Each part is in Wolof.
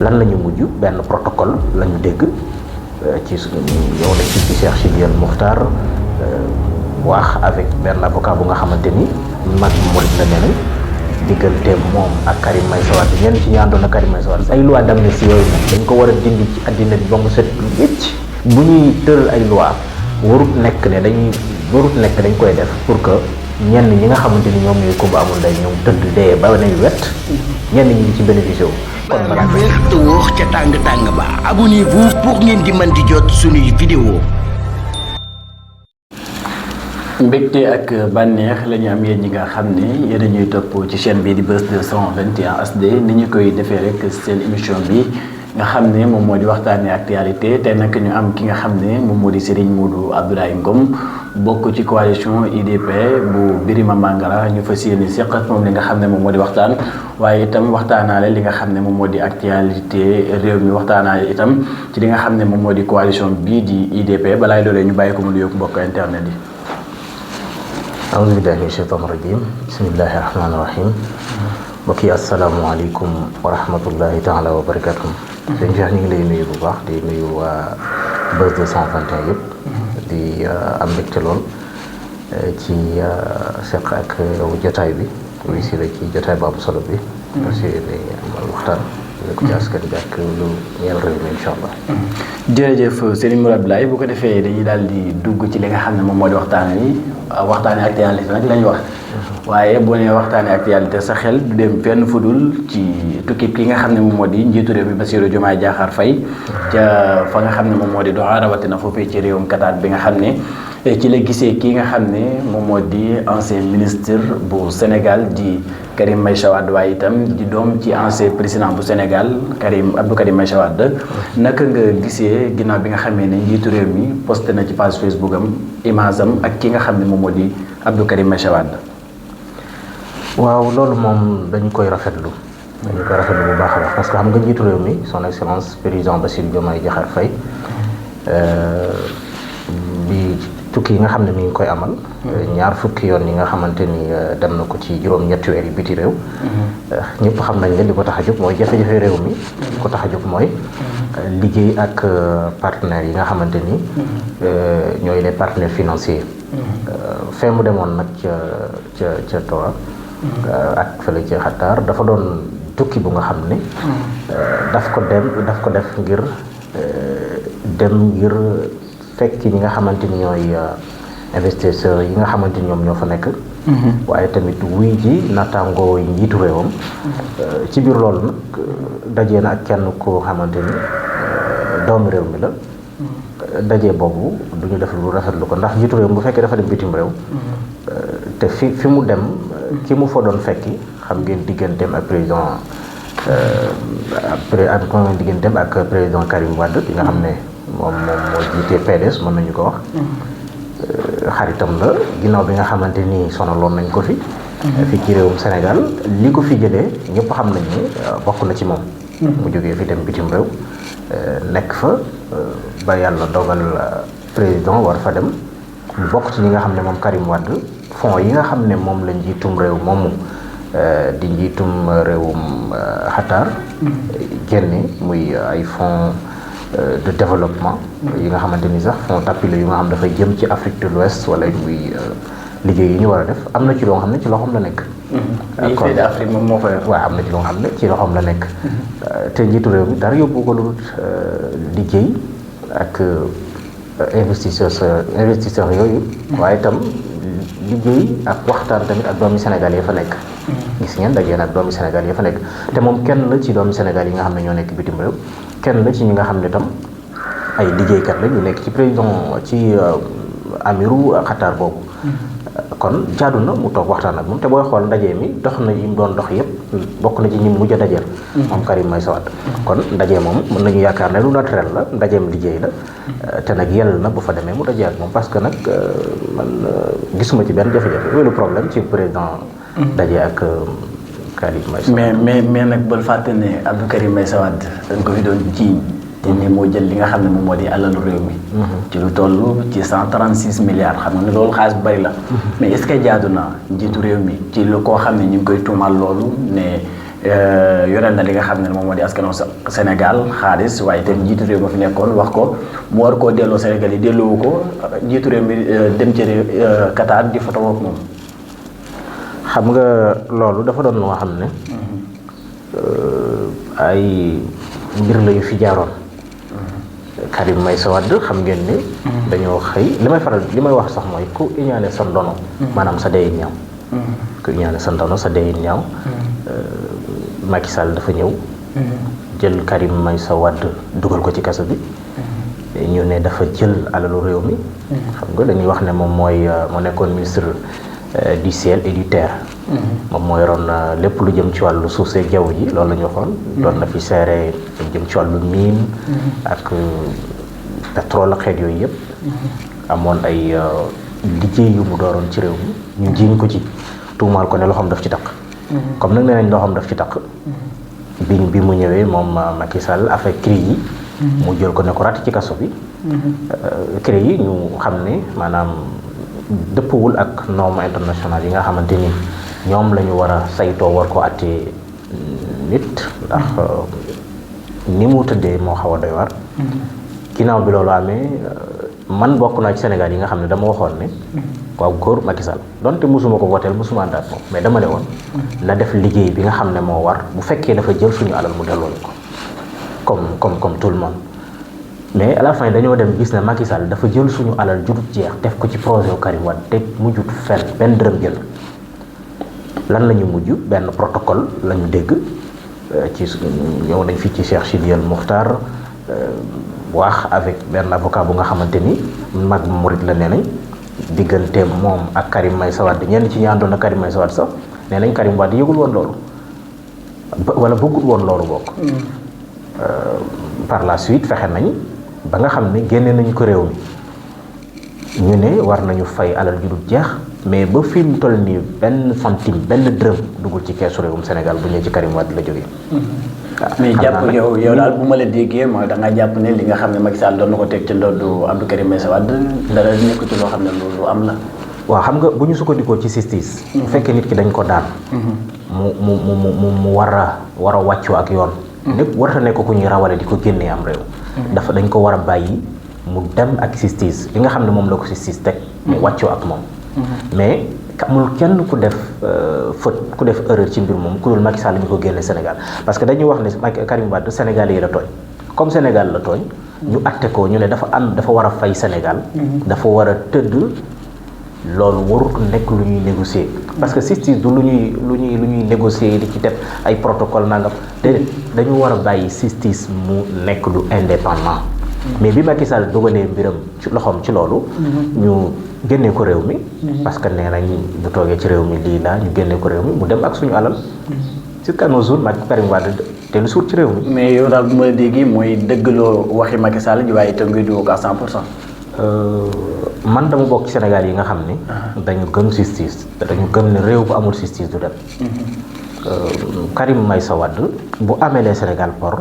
lan la ñu mujj benn protocole la ñu dégg ci yow la ci Cheikh Sidi El Mokhtar wax avec benn avocat bu nga xamante ni mag murid la nee nañ diggante moom ak Karim Meïssa Wade ñenn ci ñi àndoon ak Karim Meïssa Wade ay loi d'amnistie yooyu nag dañ ko war a dindi ci àddina bi ba mu set wécc bu ñuy tëral ay loi warut nekk dañ koy def pour que ñenn ñi nga xamante ni ñoom ñooy kumba amul nday ñoom tëdd dee ba nañ wet ñenn ñi ci bénéficié wu. kon yaa wér te wóor ca tàng-tàng ba abonnez-vous pour ngeen di mën di jot suñuy vidéo. mbégte ak bànneex la ñu am yéen ñi nga xam ne yéen a ñuy topp ci chaîne bi di Buzz 221 HD ni ñu koy defee rek seen émission bi nga xam ne moom moo di waxtaanee actualité te nag ñu am ki nga xam ne moom moo di Serigne Modou Abdoulaye Ngom bokk ci coalition IDP bu Birima Mangara ñu fas yéene seq ak moom li nga xam ne moom moo di waxtaan waaye itam waxtaanaale li nga xam ne moom moo di actualité réew mi waxtaanaale itam ci li nga xam ne moom moo di coalition bii di IDP balaay loolee ñu bàyyi ko mu nuyoog mbokk internet yi. aouzu billahi mina shaytaani rajim bismillahi rahmaani rahim mbokk yi asalaamaaleykum wa rahmatullahi taala wa barakatuh. sëñ Cheikh ñu ngi lay nuyu bu baax di nuyu waa Buzz 221 yëpp di am mbégte lool ci seq ak yow jotaay bi muy si la ci jotaay bu am solo bi parce que day amal waxtaan ko ci askan bi ak lu ñeel réew mi incha allah. jërëjëf Serigne Modou Abdoulaye bu ko defee dañuy daal di dugg ci li nga xam ne moom moo di waxtaanee actualité nag la ñu wax waaye boo nee waxtaanee actualité sa xel du dem fenn fudul ci tukki ki nga xam ne moom moo di njiitu réew mi Bassirou Diomaye Diakhar Faye ca fa nga xam ne moom moo di Doha rawatina foofee ci réewum Qatar bi nga xam ne ci la gisee kii nga xam ne moom moo di ancien ministre bu Sénégal di Karim Meïssa Wade waaye itam di doom ci ancien président bu Sénégal Abdou Karim Meïssa Wade naka nga gisee ginnaaw bi nga xamee ne njiitu réew mi posté na ci page Facebook am image am ak ki nga xam ne moom moo di Abdou Karim Meïssa Wade. waaw loolu moom dañu koy rafetlu bu baax a baax parce que xam nga njiitu réew mi son excellence président Bassirou Diomaye Diakhar Faye bi tukki yi nga xam ne mi ngi koy amal ñaar fukki yoon yi nga xamante ni dem na ko ci juróom-ñetti weer yi biti réew ñëpp xam nañ ne li ko tax a jóg mooy jafe-jafe réew mi li ko tax a jóg mooy liggéey ak partenaires yi nga xamante ni ñooy les partenaires financiers fee mu demoon nag ca Doha ak fële ca Qatar dafa doon tukki bu nga xam ne daf ko def ngir dem ngir fekk ñi nga xamante ni ñooy investisseurs yi nga xamante ni ñoom ñoo fa nekk waaye tamit wuy ji nattaangoo yi njiitu réewam ci biir loolu nag dajee na ak kenn koo xamante ni doomu réew mi la dajee boobu du ñu def lu rafetlu ko ndax njiitu réew bu fekkee dafa dem bitim réew te fi mu dem ki mu fa doon fekki xam ngeen digganteem ak président Karim Wade bi nga xam ne moom moo jiite PDS mën nañu ko wax xaritam la ginnaaw bi nga xamante ni sonaloon nañ ko fi ci réewum Sénégal li ko fi jëlee ñëpp xam nañ ni bokk na ci moom mu jógee fi dem bitim réew nekk fa ba yàlla dogal président war fa dem mu bokk ci ñi nga xam ne moom Karim Wade fonds yi nga xam ne moom la njiitum réew moomu di njiitum réewum Qatar génne muy ay fonds de développement yi nga xamante ni sax fonds d'appui yu nga xam dafay jëm ci Afrique de l'Ouest wala muy liggéey yi ñu war a def am na ci loo xam ne ci loxoom la nekk. kon Afrique moom moo koy def. waaw am na ci loo xam ne ci loxoom la nekk. te njiitu réew mi dara yóbbu ko lu liggéey ak investisseurs yooyu. waaye itam liggéey ak waxtaan tamit ak doomi Sénégal yi fa nekk. gis ngeen dajee nag doomi Sénégal yi fa nekk te moom kenn la ci doomi Sénégal yi nga xam ne ñoo nekk bitim réew. kenn la ci ñi nga xam ne tam ay liggéeykat la ñu nekk ci président ci amiru Qatar boobu kon jaadu na mu toog waxtaan ak moom te booy xool ndaje mi dox na yi mu doon dox yëpp bokk na ci ñi mujj a dajeel moom Karim Meïssa Wade kon ndaje moom mën nañu yaakaar ne lu naturel la ndajeem liggéey la te nag yell na bu fa demee mu dajee ak moom parce que nag man gisuma ci benn jafe-jafe loolu problème ci président daje ak Karim Meïssa mais nag bul fàtte ne Abdou Karim Meïssa Wade dañ ko fi doon jiiñ te ne moo jël li nga xam ne moom moo di alalu réew mi ci lu toll ci 136 milliards xam nga ne loolu xaalis bu bari la mais est-ce que jaadu na njiitu réew mi ci lu koo xam ne ñu ngi koy tuumal loolu ne yoreel na li nga xam ne moom moo di askanu Sénégal xaalis waaye itam njiitu réew ma fi nekkoon wax ko mu war koo delloo Sénégal yi delloowu ko njiitu réew mi dem ci Qatar di photo ak moom. xam nga loolu dafa doon loo xam ne ay mbir la yu fi jaaroon. Karim Meïssa Wade xam ngeen ni dañoo xëy li may wax sax mooy ku iñaane sa ndono maanaam sa deyin ñaaw ku iñaane sa ndono sa deyin ñaaw Macky Sall dafa ñëw jël Karim Meïssa Wade dugal ko ci kaso bi ñu ne dafa jël alalu réew mi xam nga dañuy wax ne moom moo nekkoon ministre du ciel et du terre moom moo yoroon lépp lu jëm ci wàllu suuf see jaww ji loolu la ñu waxoon doon na fi seere lu jëm ci wàllu mine ak pétrole xeet yooyu yëpp amoon ay liggéey yu mu dooroon ci réew mi ñu jiiñ ko ci tuumaal ko ne loxoom daf ci taq comme nag nee nañ loxoom daf ci taq bi mu ñëwee moom Macky Sall avec CREI yi mu jël ko ne ko rat ci kaso bi CREI yi ñu xam ne maanaam dëppwul ak norme internationale yi nga xamante ni ñoom la ñu war a saytoo war ko attee nit ndax ni mu tëddee moo xaw a doy war ginnaaw bi loolu amee man bokk naa ci Sénégal yi nga xam ne dama waxoon ne waaw góor Macky Sall donte mosuma ko woteel mosuma àndaat moom mais dama ne woon na def liggéey bi nga xam ne moo war bu fekkee dafa jël suñu alal mu delloo ko comme tout le monde mais à la fin dañoo dem gis ne Macky Sall dafa jël suñu alal judut jeex def ko ci projet wu Karim Wade te mujjut fenn benn dërëm jël lan la ñu mujj benn protocole la ñu dégg ci ñëw nañ fii ci Cheikh Sidi El Mokhtar wax avec benn avocat bu nga xamante ni mag murit la nee nañ diggante moom ak Karim Meïssa Wade ñenn ci ñi àndoon ak Karim Meïssa Wade sax nee nañ Karim Wade yëgul woon loolu wala bëggul woon loolu bokk par la suite fexe nañ ba nga xam ne génne nañu ko réew mi ñu ne war nañu fay alal ju dul jeex mais ba fi mu toll nii benn centime benn dërëm dugul ci keesu réewum Sénégal bu ñëwee ci Karim Wade la jógee. mais jàpp yow daal bu ma la déggee mooy da nga jàpp ne li nga xam ne Macky Sall doon na ko teg ci ndoddu Abdou Karim Meïssa Wade dara nekk ci loo xam ne lu am la. waaw xam nga bu ñu sukkandikoo ci justice. bu fekkee nit ki dañ ko daan. mu war a wàccoo ak yoon. lépp warata nekk ku ñuy rawale di ko génnee am réew. dafa dañ ko war a bàyyi mu dem ak justice li nga xam ne moom la ko justice teg. mu wàccoo ak moom. mais amul kenn ku def faute ku def erreur ci mbir moom ku dul Macky Sall ñu ko génne Sénégal parce que dañuy wax ne Karim Wade Sénégal yi la tooñ comme Sénégal la tooñ. ñu atte ko ñu ne dafa war a fay Sénégal. dafa war a tëdd. loolu warut nekk lu ñuy négocier parce que justice du lu ñuy négocier di ci def ay protocole nangam te dañu war a bàyyi justice mu nekk lu indépendant mais bi Macky Sall dogalee mbiram ci loxoom ci loolu ñu génnee ko réew mi parce que nee nañ bu toogee ci réew mi lii laa ñu génnee ko réew mi mu dem ak suñu alal jusqu'à nos jours Macky Karim Wade te lu suut ci réew mi. mais yow daal bu ma la déggee mooy dëggaloo waxi Macky Sall ji waaye itam ngay dugg ko à 100%. man dama bokk ci Sénégal yi nga xam ni dañu gëm justice te dañu gëm ne réew bu amul justice du dem. Karim Meïssa Wade bu amelee Sénégal port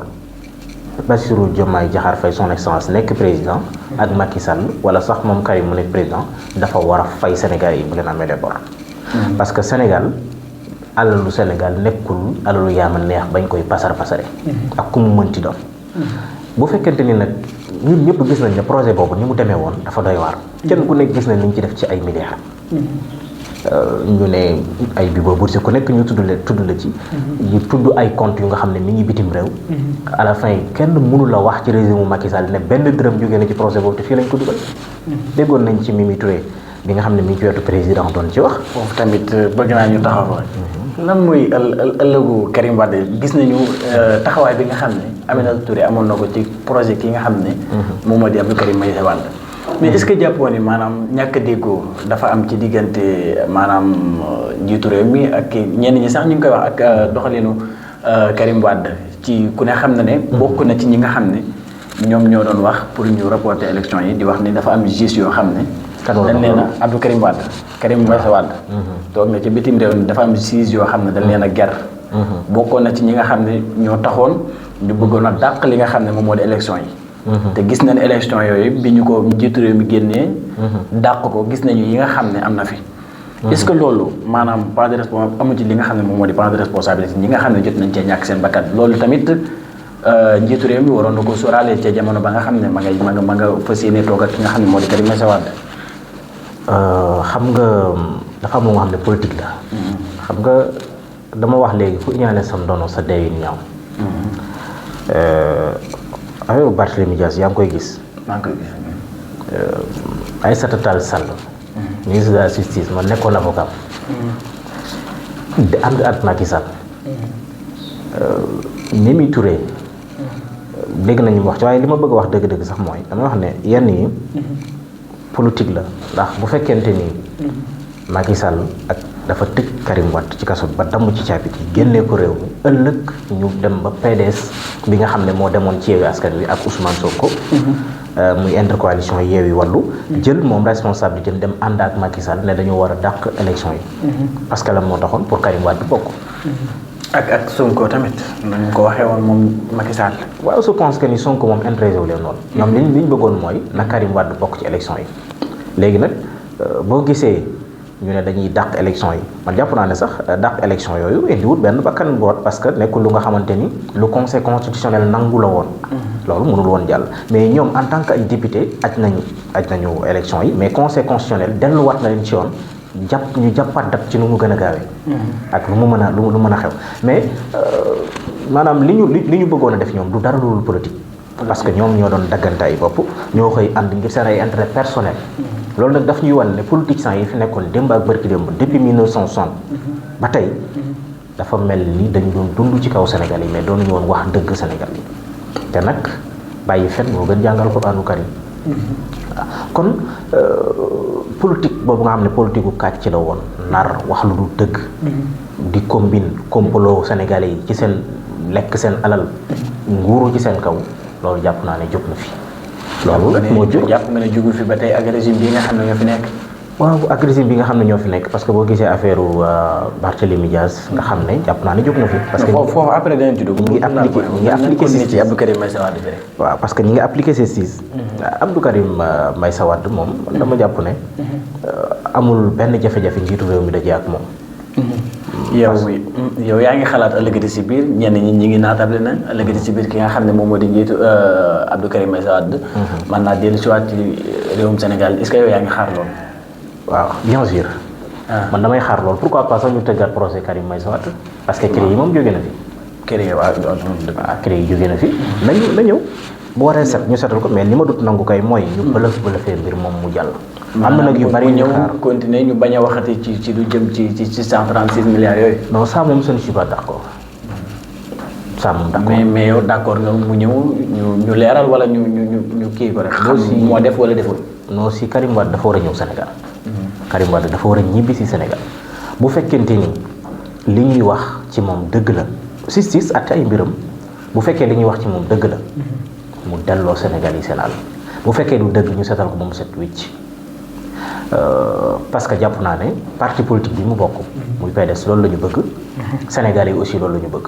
Bassirou Diomaye Diakhar Faye son excellence nekk président ak Macky Sall wala sax moom Karim mu nekk président dafa war a fay Sénégal yi bu leen amelee port. parce que Sénégal alalu Sénégal nekkul alalu yaama neex bañ koy pasar pasare. ak ku mu mënti doon. bu fekkente ni nag ñun ñëpp gis nañ ne projet boobu ni mu demee woon dafa doy waar. kenn ku nekk gis nañ ni ñu ci def ci ay milliards. ñu ne ay Bibo Bourgi ku nekk ñu tudd la ci. ñu tudd ay comptes yu nga xam ne mi ngi bitim réew. à la fin kenn mënu la wax ci régime Macky Sall ne benn dërëm jógee na ci projet boobu te fii lañ ko dugal. déggoon nañ ci Mimi Touré bi nga xam ne mi ngi ci wetu président doon ci wax. foofu tamit bëgg naa ñu taxaw lan mooy ëllëgu Karim Wade gis nañu taxawaay bi nga xam ne Aminata Touré amoon na ko ci projet ki nga xam ne. moom moo di Abdou Karim Meïssa Wade. mais est-ce que jàppoo ni maanaam ñàkk a déggoo dafa am ci diggante maanaam njiitu réew mi ak ñenn ñi sax ñu ngi koy wax ak doxalinu Karim Wade ci ku ne xam na ne. bokk na ci ñi nga xam ne ñoom ñoo doon wax pour ñu reporter élection yi di wax ni dafa am juge yoo xam ne. dañ leen a Abdou Karim Wade Karim Meïssa Wade. toog na ci bitim réew ni dafa am juge yoo xam ne dañ leen a ger. bokkoon na ci ñi nga xam ne ñoo taxoon ñu bëggoon a dàq li nga xam ne moom moo di élection yi. te gis nañ élection yooyu bi ñu ko njiitu réew mi génnee. dàq ko gis nañu yi nga xam ne am na fi. est-ce que loolu maanaam part de responsabilité amu ci li nga xam ne moom moo di part de responsabilité ñi nga xam ne jot nañ cee ñàkk seen bakkan loolu tamit njiitu réew mi waroon na ko sóoraale ca jamono ba nga xam ne ma nga fas yéene toog ak ki nga xam ne moo di Karim Meïssa Wade. xam nga dafa am lu nga xam ne politique la. xam nga dama wax léegi ku ñaanee sa ndono sa deewin ñaaw. affaire Barthélémy Dias yaa ngi koy gis. maa ngi koy gis. Aïssata Tall Sall. ministre de la justice man nekkoon avocat. di ànd ak Macky Sall. Mimi Touré. dégg nañu wax ci waaye li ma bëgg a wax dëgg-dëgg sax mooy dama wax ne yenn yi. politique la ndax bu fekkente ni. Macky Sall ak dafa tëj Karim Wade ci kaso ba damm ci caabi ji génnee ko réew mi ëllëg ñu dem ba PDS bi nga xam ne moo demoon ci Yewwi Askan Wi ak Ousmane Sonko. muy intercoalition Yewwi Wallu jël moom responsabilité dem ànd ak Macky Sall ne dañoo war a dàq élection yi. parce que la moo taxoon pour Karim Wade bokk. ak Sonko tamit nañu ko waxee woon moom Macky Sall. waaw je pense que ni Sonko moom intéressé wu leen noonu. ñoom li ñu bëggoon mooy na Karim Wade bokk ci élection yi. léegi nag boo gisee ñu ne dañuy dàq élection yi man jàpp naa ne sax dàq élection yooyu indiwut benn bakkan boot parce que nekkul lu nga xamante ni lu conseil constitutionnel nangu la woon. loolu mënul woon jàll mais ñoom en tant que ay député aj nañu élection yi mais conseil constitutionnel delluwaat na leen ci yoon. ñu jàppaat dat ci nu mu gën a gaawee. ak lu mu mën a xew mais maanaam li ñu bëggoon a def ñoom du dara lu politique. parce que ñoom ñoo doon daggante ay bopp ñoo koy ànd ngir seen ay intérêt personnel. loolu nag daf ñuy wan ne politiciens yi fi nekkoon démb ak bërki démb depuis 1960. ba tey dafa mel ni dañu doon dund ci kaw Sénégal yi mais doonuñu woon wax dëgg Sénégal yi te nag bàyyi fen moo gën jàngal Qur'aanu Karim. kon politique boobu nga xam ne politique gu kàcc ci la woon nar wax lu dul dëgg. di combine complot Sénégalais yi ci seen lekk seen alal. nguuru ci seen kaw loolu jàpp naa ne jóg na fi. loolu moo jóg jàpp nga ne jógu fi ba tey ak régime bi nga xam ne ñoo fi nekk. waaw ak régime bi nga xam ne ñoo fi nekk parce que boo gisee affaire Barthélémy Dias nga xam ne jàpp naa ne jóg na fi. parce que foofu après danañ ci dugg. ñi ngi appliqué ci Abdou Karim Meïssa Wade bi rek. waaw parce que ñi ngi appliqué justice. Abdou Karim Meïssa Wade moom dama jàpp ne. amul benn jafe-jafe njiitu réew mi dajee ak moom. yow yaa ngi xalaat ëllëgati si biir ñenn ñi ñi ngi naatable na ëllëgati si biir ki nga xam ne moom moo di njiitu Abdou Karim Meïssa Wade. mën naa dellu si waat ci réewum Sénégal est-ce que yow yaa ngi xaar loolu. waaw bien sûr. man damay xaar loolu pourquoi pas sax ñu tëggaat procès Karim Meïssa Wade parce que CREI yi moom jóge na fi. CREI yi waaw CREI yi jóge na fi na ñëw bu waree set ñu setal ko mais li ma dut nangu kay mooy ñu bëlëfee mbir moom mu jàll. am na nag yu bari ñu xaar continuer ñu bañ a waxati ci lu jëm ci 136 milliards yooyu. non ça moom je ne suis pas d'accord. ça moom d'accord mais yow d'accord nga mu ñëw ñu leeral wala ñu kii ko rek. moo def wala deful. non si Karim Wade dafa war a ñëw Sénégal. Karim Wade dafa war a ñibbi si Sénégal bu fekkente ni li ñuy wax ci moom dëgg la justice ak ay mbiram bu fekkee li ñuy wax ci moom dëgg la mu delloo Sénégal yi seen àll bu fekkee du dëgg ñu setal ko ba mu set wicc parce que jàpp naa ne parti politique bi mu bokk muy PDS loolu la ñu bëgg Sénégalais yi aussi loolu la ñu bëgg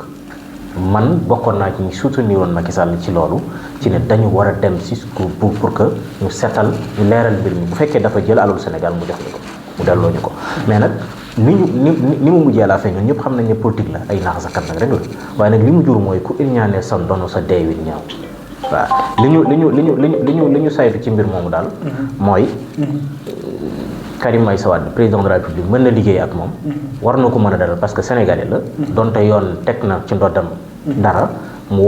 man bokkoon naa ci ñi soutenir woon Macky Sall ci loolu ci ne dañu war a dem si pour que ñu setal ñu leeral mbir mi bu fekkee dafa jël alal Sénégal mu jox ñu ko mu delloo ñu ko mais nag ni mu mujjee la fin ñun ñëpp xam nañ ne politique la ay naax sa kat nag rek la waaye nag li mu jur mooy ku ñaanee sa ndono sa deewin ñaaw waaw li ñu saytu ci mbir moomu daal mooy Karim Meïssa Wade président de la République mën na liggéey ak moom war na ko mën a dalal parce que sénégalais la donte yoon teg na ci ndoddam dara mu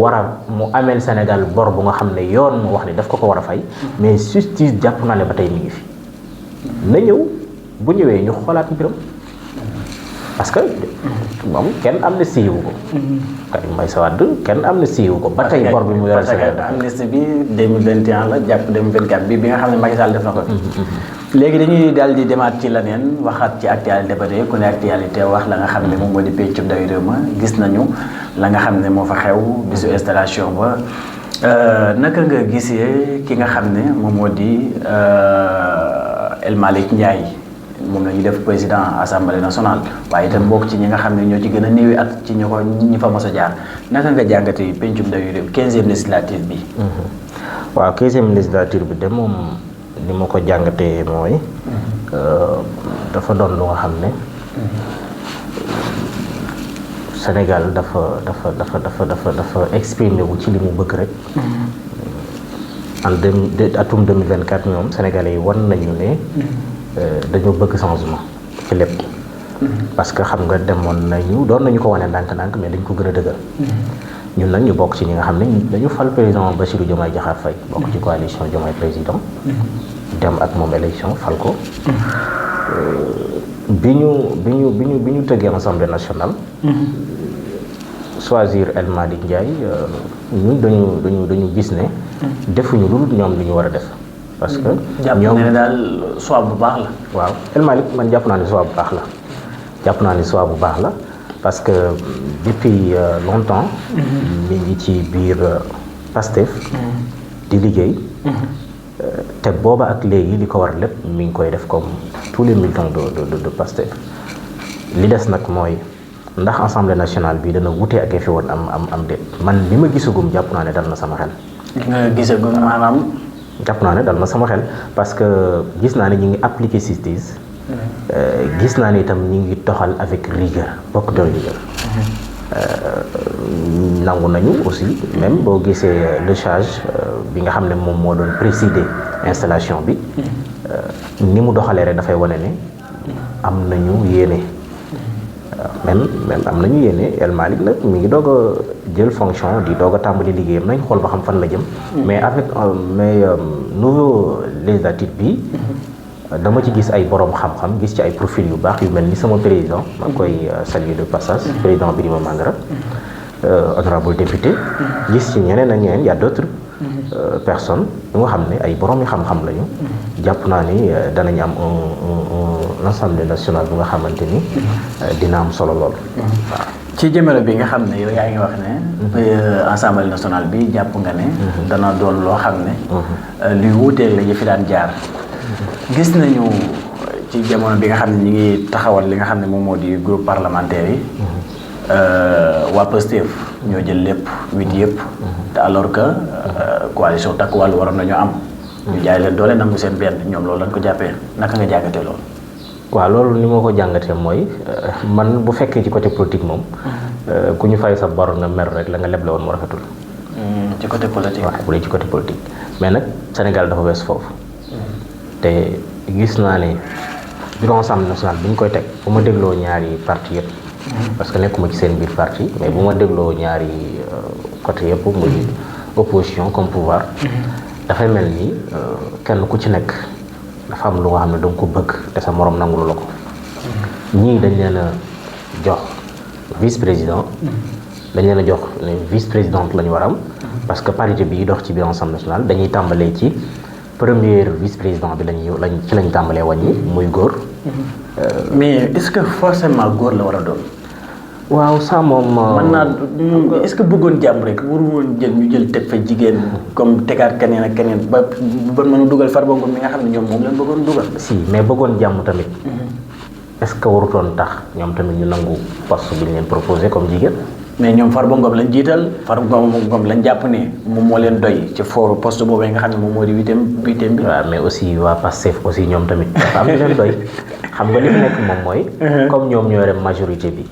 ameel Sénégal bor bu nga xam ne yoon mu wax ne daf ko war a fay mais justice jàpp naa ne ba tey mi ngi fi na ñëw bu ñëwee ñu xoolaat mbiram parce que moom kenn amnistie wu ko Karim Meïssa Wade kenn amnistie wu ko ba tey bor bi mu yoral Sénégal amnistie bi 2021 la jàpp 2024 bi nga xam ne Macky Sall def na ko léegi dañuy daal di demaat ci leneen waxaat ci actualité ba tey ku ne actualité wax la nga xam ne moom moo di peccum ndawi réew ma gis nañu la nga xam ne moo fa xew bisu installation ba naka nga gisee ki nga xam ne moom moo di El Malick Ndiaye moom la ñu def président assemblée nationale waaye itam bokk ci ñi nga xam ne ñoo ci gën a néewi at ci ñi fa mos a jaar naka nga jàngate peccum ndawi réew 15e législature bi. waaw 15e législature bi de moom. li ma ko jàngatee mooy dafa doon lu nga xam ne Sénégal dafa exprimé wu ci li mu bëgg rek. atum 2024 ñoom Sénégalais yi wan nañu ne dañoo bëgg changement ci lépp. parce que xam nga doon nañu ko wane ndànk-ndànk mais dañ ko gën a dëggal. ñun nag ñu bokk ci ñi nga xam ne dañu fal président Bassirou Diomaye Diakhar Faye bokk ci coalition Diomaye président. dem ak moom élection fal ko. bi ñu tëggee Assemblée nationale. choisir El Malick Ndiaye ñun dañu gis ne. defuñu lu dul ñoom li ñu war a def. parce que ñoom jàpp daal choix bu baax la. waaw El Malick man jàpp naa ne choix bu baax la. jàpp naa ni choix bu baax la parce que depuis longtemps mi ngi ci biir Pastef di liggéey te booba ak léegi li ko war lépp mi ngi koy def comme tous les militants de Pastef li des nag mooy ndax Assemblée nationale bi dana wute ak fi woon am déet man li ma gisagum jàpp naa ne dal na sama xel. li nga gisagum maanaam. jàpp naa ne dal na sama xel parce que gis naa ne ñu ngi appliquer justice. gis naa ni itam ñu ngi doxal avec rigueur beaucoup de rigueur. nangu nañu aussi même boo gisee le charge bi nga xam ne moom moo doon présider installation bi ni mu doxalee rek dafay wane ne am nañu yéene même am nañu yéene El Malick nag mi ngi doog a jël fonction di doog a tàmbali liggéeyam nañ xool ba xam fan la jëm. mais avec nouveau législatif bi. dama ci gis ay borom xam-xam gis ci ay profil yu baax yu mel ni sama président maa ngi koy saluer de passage président Birima Mangara honorable député gis ci ñeneen ak ñeneen y a d'autres personnes yu nga xam ne ay borom yi xam-xam lañu jàpp naa ni danañ am un assemblée nationale bu nga xamante ni dina am solo lool. waaw ci jamono bi nga xam ne yow yaa ngi wax ne assemblée nationale bi jàpp nga ne dana doon loo xam ne luy wuuteeg la ñu fi daan jaar. gis nañu ci jamono bi nga xam ne ñi ngi taxawal li nga xam ne moom moo di groupe parlementaire yi waa Pastef ñoo jël lépp 8 yëpp te alors que coalition Takku Wallu waroon nañu am ñu jaay leen doole nangu seen benn ñoom loolu lañ ko jàppee naka nga jàngatee loolu. waaw loolu ni ma ko jàngatee mooy man bu fekkee ci côté politique moom ku ñu fay sa bor nga mer rek la nga leble woon mu rafetul. ci côté politique. waaw bu dee ci côté politique mais nag Sénégal dafa wees foofu. te gis naa ne bureau Assemblée nationale bi ñu koy teg bu ma dégloo ñaari parti yëpp parce que nekkuma ci seen biir parti mais bu ma dégloo ñaari côté yëpp muy opposition comme pouvoir dafay mel ni kenn ku ci nekk dafa am lu nga xam ne danga ko bëgg te sa morom nangulu la ko ñii dañ leen a jox vice président dañ leen a jox ne vice présidente la ñu war a am parce que parité bi dox ci biir Assemblée nationale dañuy tàmbalee ci premier vice président bi ci lañ tàmbalee wàññi muy góor. mais est-ce que forcément góor la war a doon. waaw ça moom. mën naa est-ce que bëggoon jàmm rek waru woon ñu jël teg fa jigéen comme tegaat keneen ak keneen ba mën a dugal Farba Ngom mi nga xam ne ñoom moom lañ bëggoon dugal. si mais bëggoon jàmm tamit. est-ce que warutoon tax ñoom tamit ñu nangu poste bi ñu leen proposé comme jigéen. mais ñoom Farba Ngom lañ jiital Farba Ngom lañ jàpp ne moom moo leen doy ci fooru poste boobu nga xam ne moom moo di huitième bi. waaw mais aussi waa Pastef aussi ñoom tamit dafa am leen doy xam nga li fi nekk moom mooy. comme ñoom ñoo yore majorité bi.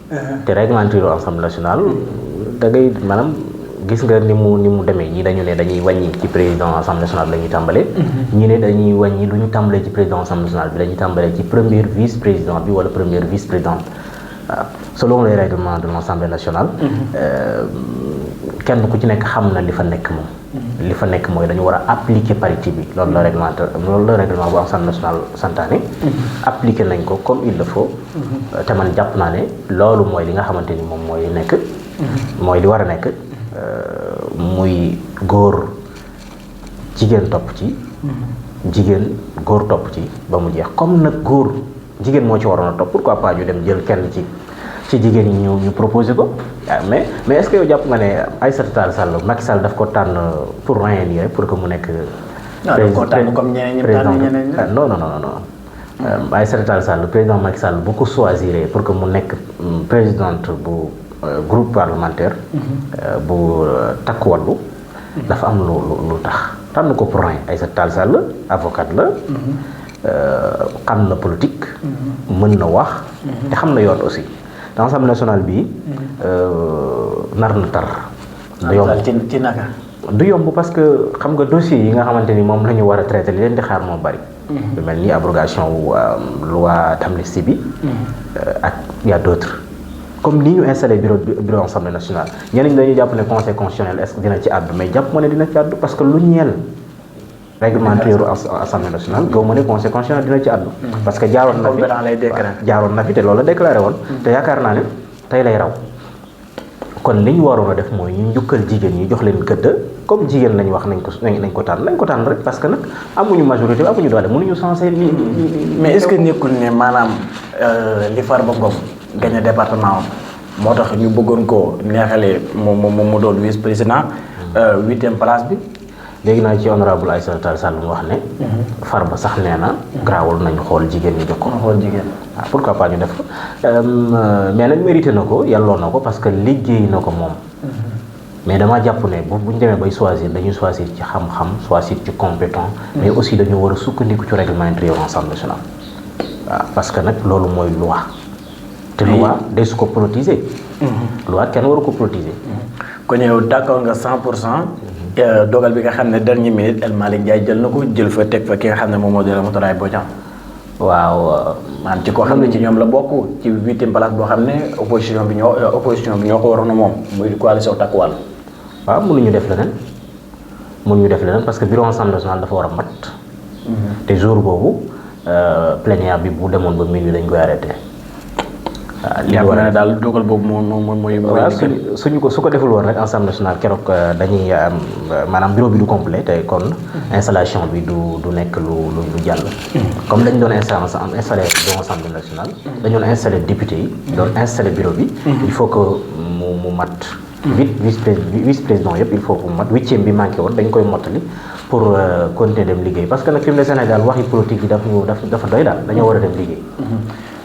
te réglementaire Assemblée nationale da ngay maanaam gis nga ni mu demee ñii dañu ne dañuy wàññi ci président Assemblée nationale la ñuy tàmbalee. ñii ne dañuy wàññi lu ñu tàmbalee ci président Assemblée nationale bi dañuy tàmbalee ci premier vice président bi wala première vice présidente. waaw selon les règlements de l'Assemblée nationale kenn ku ci nekk xam na li fa nekk moom li fa nekk mooy dañu war a appliquer parité bi loolu la règlement bu Assemblée nationale santaane appliquer nañ ko comme il le faut te man jàpp naa ne loolu mooy li nga xamante ni moom mooy nekk mooy li war a nekk muy góor jigéen topp ci jigéen góor topp ci ba mu jeex comme nag góor jigéen moo ci waroon a topp pourquoi pas ñu dem jël kenn ci jigéen ñi ñu proposé ko mais est-ce que yow jàpp nga ne Aïssata Tall Sall Macky Sall daf ko tànn pour rien nii rek pour que mu nekk. président comme ñeneen ñi tànn ñeneen ñi. non Aïssata Tall Sall président Macky Sall bu ko choisir pour que mu nekk présidente bu groupe parlementaire. bu Takku Wallu. dafa am lu tax tànn ko pour rien Aïssata Tall Sall avocate la. xam na politique. mën na wax. te xam na yoon aussi. dans l'Assemblée nationale bi nar na tar. du yomb ci naka. du yomb parce que xam nga dossier yi nga xamante ni moom la ñu war a traité li leen di xaar moo bari. lu mel ni abrogation loi d'amnistie bi. ak y a d'autres. comme ni ñu installé bureau Assemblée nationale ñeneen ñi dañuy jàpp ne conseil constitutionnel est-ce que dina ci àddu mais jàpp ma ne dina ci àddu parce que lu ñeel règlement intérieur Assemblée nationale gaw ma ne conseil constitutionnel dina ci àddu parce que jaaroon na fi te loolu la déclaré woon te yaakaar naa ne tey lay raw kon li ñu waroon a def mooy ñu njukkal jigéen ñi jox leen gëdd comme jigéen lañ wax nañ ko tànn rek parce que nag amuñu majorité amuñu doole mënuñu sensé li mais est-ce que nekkul ne maanaam li Farba Ngom gagné département moo tax ñu bëggoon ko neexalee mu doon vice président 8e place bi. léegi naa ci honorable Aïssata Tall Sall mu wax ne. Farba sax nee na. garaawul nañu xool jigéen ñi jox ko. xool jigéen. waaw pourquoi pas ñu def ko mais nag mérité na ko yàlloo na ko parce que liggéey na ko moom. mais damaa jàpp ne bu ñu demee bay choisir dañuy choisir ci xam-xam choisir ci compétent. mais aussi dañu war a sukkandiku ci règlement intérieur Assemblée nationale. waaw parce que nag loolu mooy loi. te loi day su ko politiser. loi kenn waru ko politiser. kon yow d'accord nga 100%. dogal bi nga xam ne dernière minute El Malick Ndiaye jël na ko jël fa teg fa ki nga xam ne moom moo di Ramatoulaye Bodian. waaw maanaam ci koo xam ne ci ñoom la bokk ci 8e place boo xam ne opposition bi ñoo ko waroon a moom muy coalition Takku Wallu. waaw mënuñu def leneen parce que bureau Assemblée nationale dafa war a mat. te jour boobu plénière bi bu demoon ba minuit dañ koy arrêté. li war a daal dogal boobu mooy. su ko deful woon rek Assemblée nationale keroog dañuy maanaam bureau bi du complet te kon installation bi du nekk lu jàll. comme dañ doon installé bureau Assemblée nationale. dañoon installé député yi. doon installé bureau bi. il faut que mu mat. vice président yëpp il faut que mu mat 8e bi manqué woon dañ koy mottali pour continuer dem liggéey parce que nag fi mu ne Sénégal waxi politique yi dafa doy daal dañoo war a dem liggéey.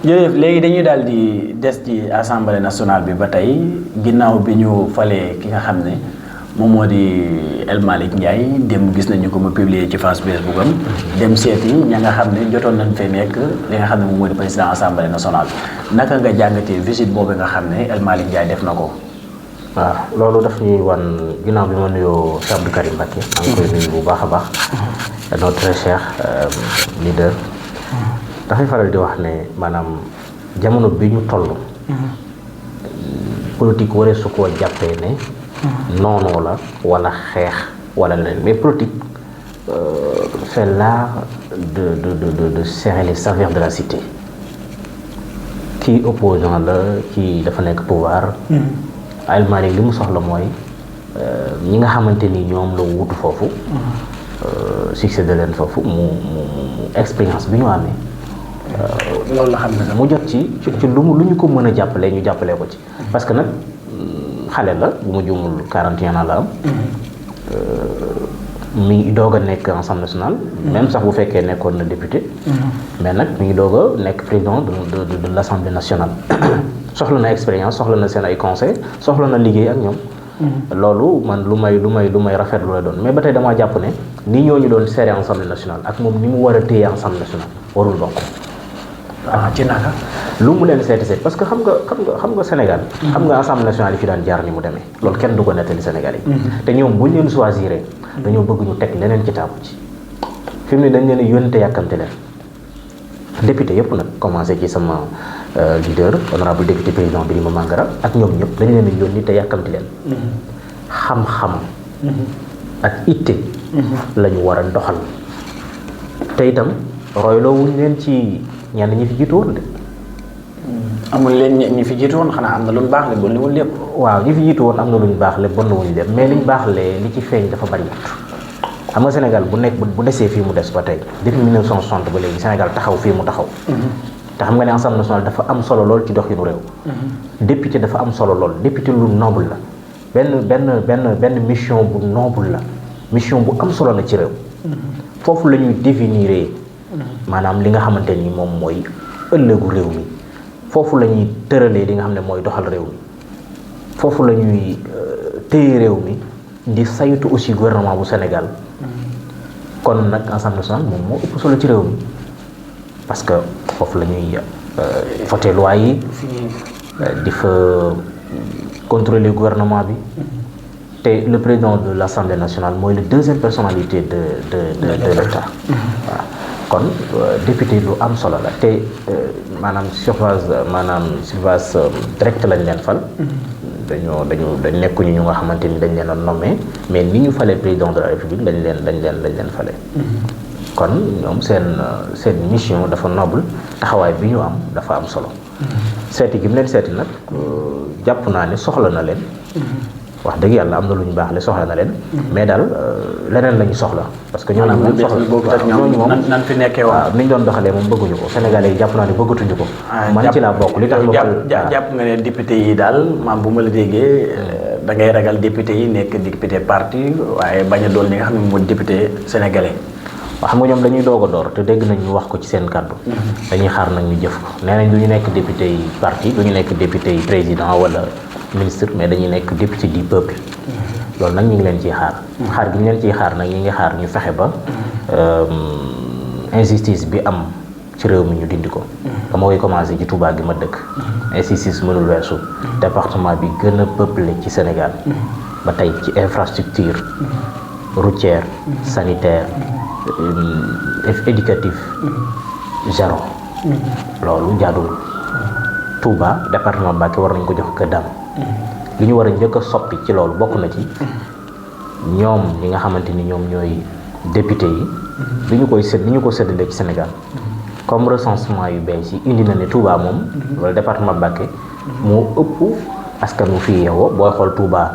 jërëjëf léegi dañuy daal di des ci assemblée nationale bi ba tey ginnaaw bi ñu falee ki nga xam ne moom moo di El Malick Ndiaye dem gis nañu ko mu publier ci Facebook am dem seeti ña nga xam ne jotoon nañ fee nekk li nga xam ne moom moo di président assemblée nationale naka nga jàngatee visite boobu nga xam ne El Malick Ndiaye def na ko. waaw loolu daf ñuy wan ginnaaw bi ma nuyoo Cheikh Abdou Karim Mbacké. maa ngi koy nuyu bu baax a baax. notre très cher leader. dafay faral di wax ne maanaam jamono bi ñu toll. politique waree su koo jàppee ne. noonoo la wala xeex wala leneen mais politique c'est l'art de serrer les serviettes de la cité. kii opposant la kii dafa nekk pouvoir. El Malick li mu soxla mooy ñi nga xamante ni ñoom la wutu foofu. succédé leen foofu mu expérience bi ñu amee. loolu la xam ne mu jot ci lu ñu ko mën a jàppalee ñu jàppalee ko ci. parce que nag xale la bu ma juumul 41 ans la am. mi ngi doog a nekk Assemblée nationale. même sax bu fekkee nekkoon na député. mais nag mi ngi doog a nekk président de l'Assemblée nationale. soxla na expérience soxla na seen ay conseil soxla na liggéey ak ñoom. loolu man lu may rafetlu la doon mais ba tey damaa jàpp ne ni ñooñu doon serré Assemblée nationale ak moom ni mu war a téye Assemblée nationale warul bokk. ci naka. lu mu leen seeti parce que xam nga Sénégal. xam nga Assemblée nationale yi fi daan jaar ni mu demee. loolu kenn du ko nettali Sénégal yi. te ñoom buñ leen choisir dañoo bëgg ñu teg leneen ci taabu ci. fi mu ne dañ leen a yónni te yàkkamte leen. député yëpp nag commencé ci sama leader honorable député président Birima Mangara ak ñoom ñëpp dañ leen a yónni te yàkkamti leen. xam-xam. ak itte. la ñu war a doxal. te itam royloo wuñ leen ci ñenn ñi fi jiitu woon de. amul leen ñi fi jiitu woon xanaa am na lu ñu baax le bon wuñ lépp. waaw ñi fi jiitu woon am na lu ñu baax le bon wuñ lépp mais liñ baax le li ci feeñ dafa bari. xam nga Sénégal bu desee fii mu des ba tey depuis 1960 ba léegi Sénégal taxaw fii mu taxaw. te xam nga ne Assemblée nationale dafa am solo lool ci doxinu réew. député dafa am solo lool député lu noble la benn mission bu noble la mission bu am solo la ci réew. foofu la ñuy définir maanaam li nga xamante ni moom mooy ëllëgu réew mi foofu la ñuy tëralee li nga xam ne mooy doxal réew mi foofu la ñuy téye réew mi di saytu aussi gouvernement bu Sénégal. kon nag Assemblée nationale moom moo ëpp solo ci réew mi parce que foofu la ñuy voté loi yi di fa contrôler gouvernement bi te le président de l'Assemblée nationale mooy la deuxième personnalité de l'État waaw kon député lu am solo la te maanaam surface direct lañ leen fal dañ nekkuñu ñu nga xamante ni dañ leen a nommé mais ni ñu falee président de la République lañ leen fale kon ñoom seen mission dafa noble taxawaay bi ñu am dafa am solo seeti gi mu leen seeti nag jàpp naa ne soxla na leen wax dëgg yàlla am na lu ñu baax le soxla na leen mais daal leneen la ñu soxla parce que ñooñu moom soxla ñooñu moom nan fi nekkee waaw ni ñu doon doxalee moom bëgguñu ko Sénégalais yi jàpp naa ne bëggatuñu ko man ci laa bokk li tax jàpp nga ne député yi daal maam bu ma la déggee da ngay ragal député yi nekk député parti waaye bañ a doon li nga xam ne mooy député sénégalais waaw xam nga ñoom dañuy doog a door te dégg nañ ñu wax ko ci seen kàddu dañuy xaar nag ñu jëf ko nee nañ du ñu nekk député yi parti du ñu nekk député yi président wala ministre mais dañuy nekk député du peuple loolu nag ñu ngi leen ciy xaar gi ñu leen ciy xaar nag ñu ngi xaar ñu fexe ba injustice bi am ci réew mi ñu dindi ko dama koy commencé ci Touba gi ma dëkk injustice mënul weesu département bi gën a peuplé ci Sénégal ba tey ci infrastructure routière sanitaire éducatif zéro loolu jaaduwul Touba département Mbacké war nañ ko jox gëddam li ñu war a njëkk a soppi ci loolu bokk na ci ñoom ñi nga xamante ni ñoom ñooy député yi li ñu ko séddalee ci Sénégal comme recensement yu bees yi indi na ne Touba moom wala département Mbacké moo ëpp askan wu fii yeewoo booy xool Touba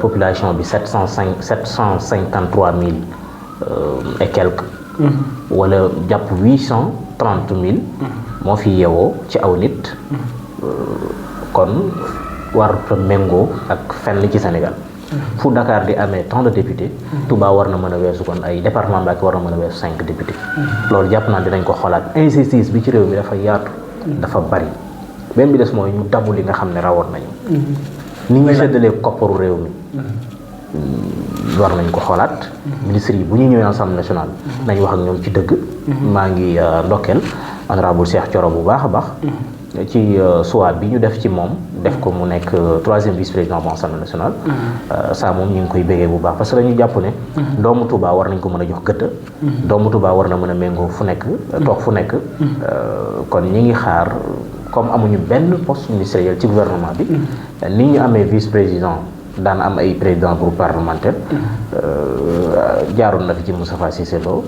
population bi 753 000 et quelques wala jàpp 830 000 moo fi yeewoo ci aw nit kon warut a méngoo ak fenn ci Sénégal fu Dakar di amee tant de députés Touba war na mën a weesu kon ay département Mbacké war na mën a weesu 5 députés loolu jàpp naa dinañ ko xoolaat injustice bi ci réew mi dafa yaatu dafa bari benn bi des mooy ñu dabu li nga xam ne rawoon nañu ni ñu séddalee kopparu réew mi war nañ ko xoolaat ministre yi bu ñu ñëwee Assemblée nationale nañ wax ak ñoom ci dëgg maa ngi ndokkeel honorable Cheikh Thioro bu baax a baax ci choix bi ñu def ci moom def ko mu nekk 3e vice-président bu Assemblée nationale ça moom ñu ngi koy bégee bu baax parce que dañu jàpp ne doomu Touba war nañ ko mën a jox gëdd doomu Touba war na mën a méngoo fu nekk toog fu nekk kon ñi ngi xaar comme amuñu benn poste ministériel ci gouvernement bi ni ñu amee vice-président daan am ay président groupe parlementaire jaaroon na fi ci Moustapha Cissé Lo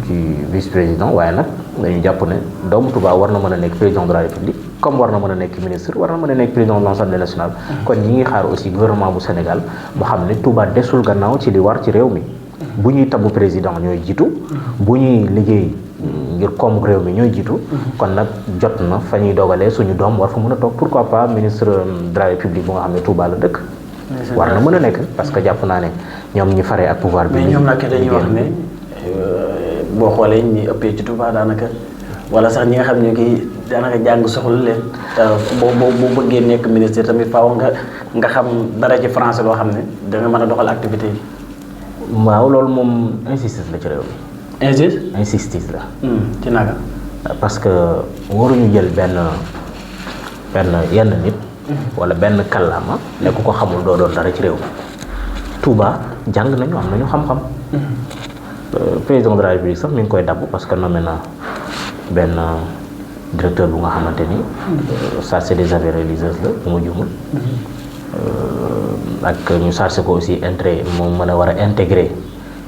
ci vice-président waaye nag dañu jàpp ne doomu Touba war na mën a nekk président de la République comme war na mën a nekk ministre war na mën a nekk président de l'Assemblée nationale kon ñi ngi xaar aussi gouvernement bu Sénégal mu xam ne Touba desul gannaaw ci li war ci réew mi bu ñuy tabu président ñooy jiitu bu ñuy liggéey ngir koomu réew mi ñooy jiitu kon nag jot na fa ñuy dogalee suñu doom war fa mën a toog pourquoi pas ministre de la République bu nga xam ne Touba la dëkk war na mën a nekk parce que jàpp naa ne ñoom ñi faree ak pouvoir bi. mais ñoom nag dañuy wax ne boo xoolee ñi ëppee ci Touba daanaka wala sax ñi nga xam ne kii daanaka jàng soxla leen te boo bëggee nekk ministre tamit faaw nga xam dara ci français loo xam ne da nga mën a doxal activité yi. waaw loolu moom injustice la ci réew mi. injustice la. ci naka. parce que waruñu jël benn yenn nit. wala benn kàllaama ne ku ko xamul doo doon dara ci réew mi Touba jàng nañu am nañu xam-xam président de la République sax mi ngi koy dabb parce que nommé na benn directeur bu nga xamante ni ça c'est des affaires religieuses la bu ma jumul ak ñu chargé ko aussi moom mën a war a intégrer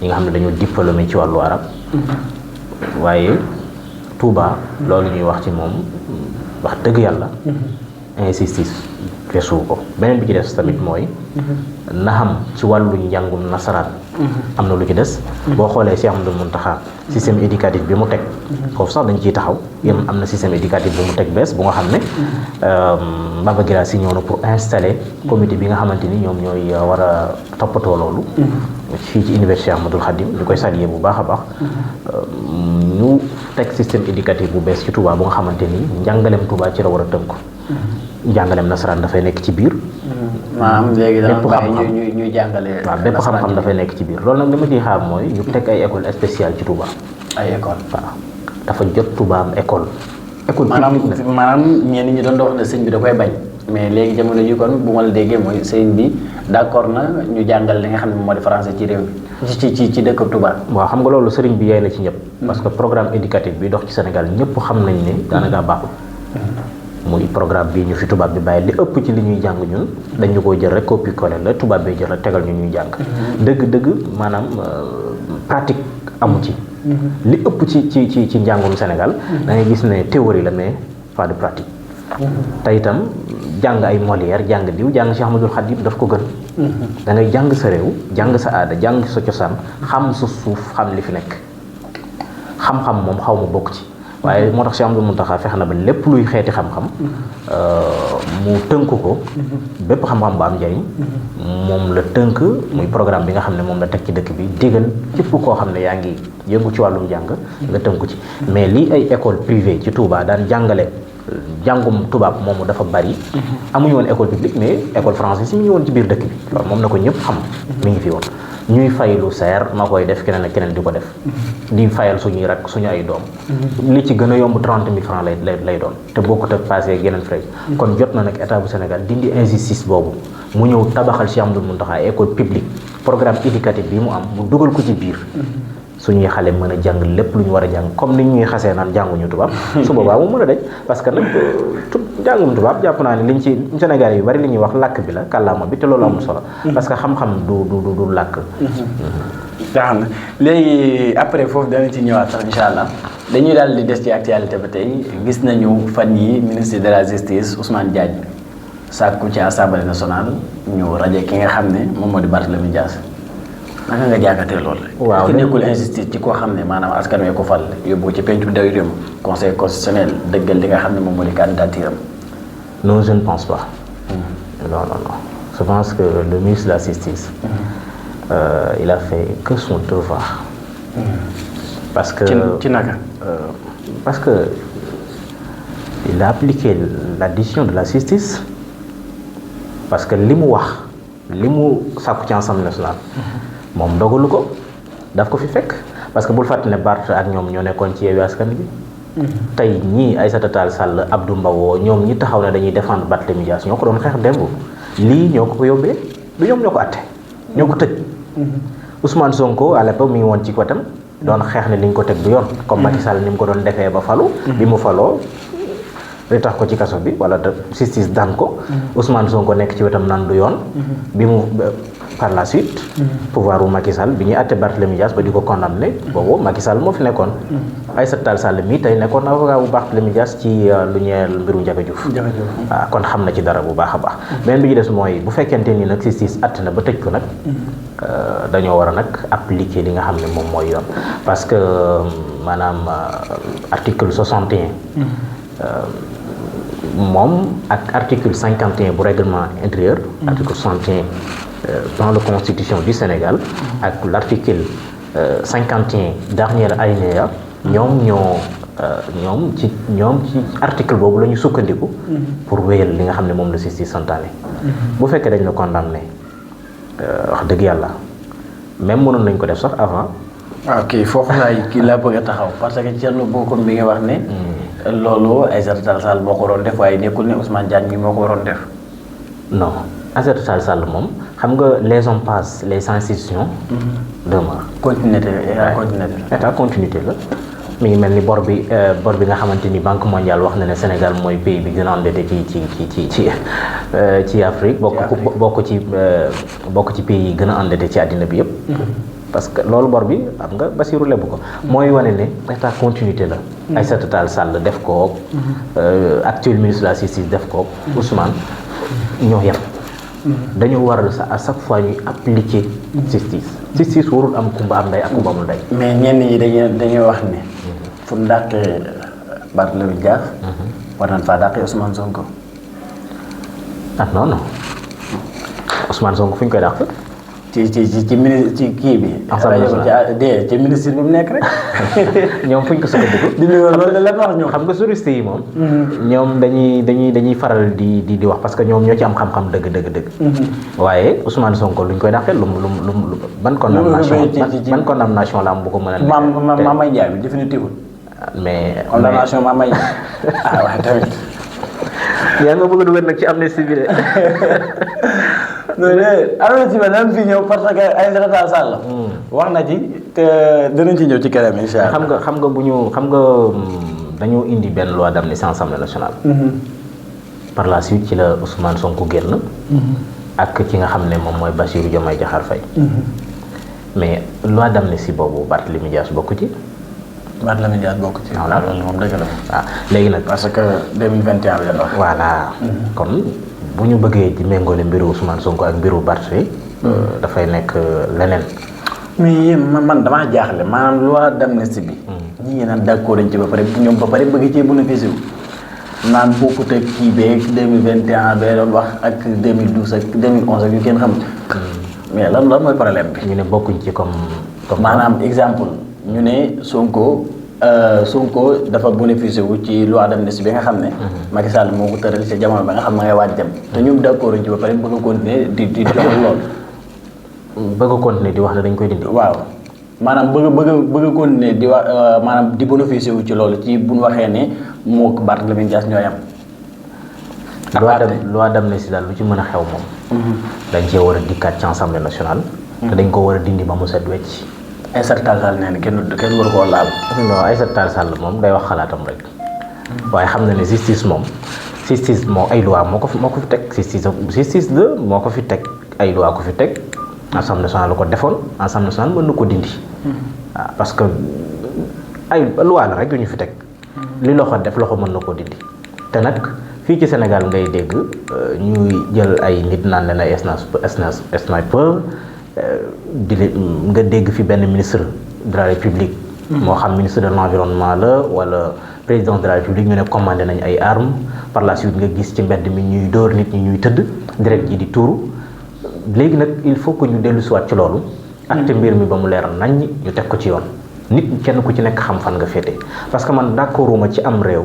ñi nga xam ne dañoo diplômé ci wàllu arab waaye Touba loolu ñuy wax ci moom wax dëgg yàlla injustice weesu ko beneen bi ci des tamit mooy na xam ci wàllu njàngum nasaraan am na lu ci des boo xoolee Cheikh Ahmadou Mountakha système éducatif bi mu teg foofu sax dañ ciy taxaw yéen am na système éducatif bi mu teg bees bu nga xam ne Baba Guirassy ñëw na pour installer comité bi nga xamante ni ñoom ñooy war a toppatoo loolu fii ci université Ahmadoul Khadim ñu koy saluer bu baax a baax ñu teg système éducatif bu bees ci Touba bu nga xamante ni njàngaleem Touba ci la war a tënku njàngaleem nasaraan dafay nekk ci biir. maanaam léegi daal bàyyi ñuy jàngale. waaw bépp xam-xam dafay nekk ci biir loolu nag li ma ciy xaar mooy ñu teg ay école spéciale ci Touba. ay école waaw dafa jot Touba am école publique la. maanaam ñenn ñi doon wax ne sëñ bi da koy bañ mais léegi jamono ji kon bu ma la déggee mooy sëñ bi d'accord na ñu jàngal li nga xam ne moo di français ci réew mi ci dëkk Touba. waaw xam nga loolu sëriñ bi yaay na ci ñëpp. parce que programme éducatif bi dox ci Sénégal ñëpp xam nañ ne daanaka baaxul. muy programme bi ñu fi tubaab bi bàyyi li ëpp ci li ñuy jàng ñun dañu ko jël rek copie collé la tubaab bi jël la tegal ñu ñuy jàng. dëgg-dëgg maanaam pratique amu ci. li ëpp ci njàngum Sénégal. da ngay gis ne théorie la mais pas de pratique. te itam jàng ay Molière jàng diw jàng Cheikh Ahmadoul Khadim daf ko gën. da ngay jàng sa réew jàng sa aada jàng sa cosaan xam sa suuf xam li fi nekk xam-xam moom xaw ma bokk ci. waaye moo tax Cheikh Amadou Mountakha fexe na ba lépp luy xeeti xam-xam mu tënk ko bépp xam-xam bu am njëriñ moom la tënk muy programme bi nga xam ne moom la teg ci dëkk bi digal képp koo xam ne yaa ngi yëngu ci wàllum jàng nga tënku ci mais lii ay école privée ci Touba daan jàngale jàngum tubaab moomu dafa bari amuñu woon école publique mais école française si mi ngi woon ci biir dëkk bi loolu moom na ko ñëpp xam mi ngi fi woon ñuy fay lu seer ma koy def keneen ak keneen di ko def di fayal suñuy rak suñu ay doom li ci gën a yomb 30 000 francs lay doon te bokkut ak passé geneen frais kon jot na nag état bu Sénégal dindi injustice boobu mu ñëw tabaxal Cheikh Amadou Mountakha école publique programme éducatif bi mu am mu dugal ko ci biir suñuy xale mën a jàng lépp lu ñu war a jàng comme ni ñuy xasee naan jànguñu tubaab su boobaa mu mën a daj parce que nag jàngum tubaab jàpp naa ne liñ ci Sénégal yu bari li ñuy wax làkk bi la kàllaama bi te loolu amul solo parce que xam-xam du làkk tax na léegi après foofu dana ci ñëwaat sax incha allah dañuy daal di des ci actualité ba tey gis nañu fan yi ministre de la justice Ousmane Diagne sàkku ci assemblée nationale ñu raje ki nga xam ne moom moo di Barthélémy Dias naka nga jàngatee loolu. waaw ku nekkul injustice ci koo xam ne maanaam askan wi ko fal yóbbu ci pencu ndawi réew mi conseil constitutionnel dëggal li nga xam ne moom moo di candidature am. non je ne pense pas. non je pense que le ministre de la justice. Il a fait que son devoir. parce que ci naka. parce que il a appliqué la décision de la justice parce que li mu wax li mu sàkku ci Assemblée nationale. moom dogalu ko daf ko fi fekk parce que bul fàtte ne Barth ak ñoom ñoo nekkoon ci Yewwi Askan Wi. tey ñii Aïssata Tall Sall Abdou Mbow ñoom ñi taxaw ne dañuy défendre Barthélémy Dias ñoo ko doon xeex démb lii ñoo ko yóbbee du ñoom ñoo ko atte ñoo ko tëj. Ousmane Sonko à l'époque mi ngi woon ci wetam doon xeex ne li ñu ko teg du yoon. comme Macky Sall ni mu ko doon defee ba falu. bi mu faloo li tax ko ci kaso bi wala justice daan ko. Ousmane Sonko nekk ci wetam naan du yoon. bi mu par la suite. pouvoir bu Macky Sall bi ñuy àtte Barthélémy Dias ba di ko condamné boobu Macky Sall moo fi nekkoon. Aïssata Tall Sall mii tey nekkoon avocat bu Barthélémy Dias ci lu ñeel mbiru Ndiaga Diouf. waaw kon xam na ci dara bu baax a baax. beneen bi ci des mooy bu fekkente ni nag justice àtte na ba tëj ko nag. dañoo war a nag appliquer li nga xam ne moom mooy yoon parce que maanaam article 61. moom ak article 51 bu règlement intérieur. article 61 dans la constitution du Sénégal. ak l' article 51 dernier alinéa. ñoom ci article boobu la ñu sukkandiku. pour wéyal li nga xam ne moom la justice santaane. bu fekkee dañ la condamné wax dëgg yàlla même mënoon nañ ko def sax avant. ok foofu laa bëgg a taxaw parce que Thierno Bocoum bi nga wax ne. loolu Aïssata Tall Sall moo ko waroon def waaye nekkul ne Ousmane Diagne mi moo ko waroon def. non Aïssata Tall Sall moom xam nga les hommes passent les institutions demeurent. continuité état continuité la. mi ngi mel ni bor bi nga xamante ni Banque mondiale wax na ne Sénégal mooy pays bi gën a endetté ci Afrique. bokk ci pays yi gën a endetté ci àddina bi yëpp. parce que loolu bor bi xam nga Bassirou lebu ko. mooy wane ne état continuité la. Aïssata Tall Sall def ko actuel ministre de la justice def ko Ousmane ñoo yem. dañoo war à chaque fois ñuy appliquer justice warul am kumba am ndey ak kumba amul ndey. mais ñenn ñi dañuy wax ne. fu mu dàqee Barthélémy Dias. war nañ faa dàqee Ousmane Sonko. ah non Ousmane Sonko fu ñu koy dàq. ci ministre ci kii bi. ci ministre bi mu nekk rek. ñoom fu ñu ko soog a dugg. loolu la wax ñoom. xam nga juriste yi moom. ñoom dañuy faral di wax parce que ñoom ñoo ci am xam-xam dëgg. waaye Ousmane Sonko luñ koy dàqee lu ban condamnation la am bu ko mën a. Mame Mbaye Ndiaye bi définitivul. mais condamnation ma may waaye tamit. yaa nga bëgg a dugal nag ci amnistie bi de. non amnistie bi daan fi ñëw parce que Aïssata Tall Sall wax na ci te danañ ci ñëw ci kanam incha allah. xam nga bu ñu dañoo indi benn loi d'amnistie Assemblée nationale. par la suite ci la Ousmane Sonko génn. ak ki nga xam ne moom mooy Bassirou Diomaye Diakhar Faye. mais loi d'amnistie boobu Barthélémy Dias bokk ci. Barthélémy Dias bokk ci. voilà loolu moom dëgg la. waaw léegi nag. parce que 2021 bi la wax. voilà. kon bu ñu bëggee di méngale mbiru Ousmane Sonko ak mbiru Barthélémy. dafay nekk leneen. mais man damaa jaaxle maanaam loi d'amnistie bi. ñi ngi naan d'accord nañ ci ba pare ñoom ba pare bëgg cee bénéficier wu. naan bokkut ak kii beeg 2021 bee doon wax ak 2012 ak 2011 ak yu kenn xam. mais lan mooy problème bi. ñu ne bokkuñ ci comme maanaam exemple ñu ne Sonko dafa bénéficier wu ci loi d'amnistie bi nga xam ne. Macky Sall moo ko tëral ci jamono ba nga xam ne ngay waaj dem. te ñoom d'accord nañ ci ba pare bëgg a continuer di doxal loolu. bëgg a continuer di wax ne dañ koy dindi. waaw maanaam bëgg a continuer di wax maanaam di bénéficier wu ci loolu ci bu ñu waxee ne moo ko Barthélémy Dias ñooy am. loi d'amnistie daal lu ci mën a xew moom. dañ cee war a dikkaat ci Assemblée nationale. te dañ ko war a dindi ba mu set wecc. Aïssata Tall Sall nee na kenn waru koo laal. non Aïssata Tall Sall moom day wax xalaatam rek. waaye xam na ne justice moom ay loi moo ko fi teg justice de moo ko fi teg ay loi ko fi teg. Assemblée nationale la ko defoon Assemblée nationale mën na ko dindi. waaw parce que ay loi la rek yu ñu fi teg. li loxo def loxo mën na koo dindi. te nag fii ci Sénégal ngay dégg ñuy jël ay nit naan leen ay sniper nga dégg fi benn ministre de la République. moo xam ministre de l'environnement la wala président de la République ñu ne commandé nañ ay armes par la suite nga gis ci mbedd mi ñuy dóor nit ñi ñuy tëdd direct ji di tuuru. léegi nag il faut que ñu dellu siwaat ci loolu. acte mbir mi ba mu leer nañ ñu teg ko ci yoon. nit kenn ku ci nekk xam fan nga féete parce que man d'accorduma ci am réew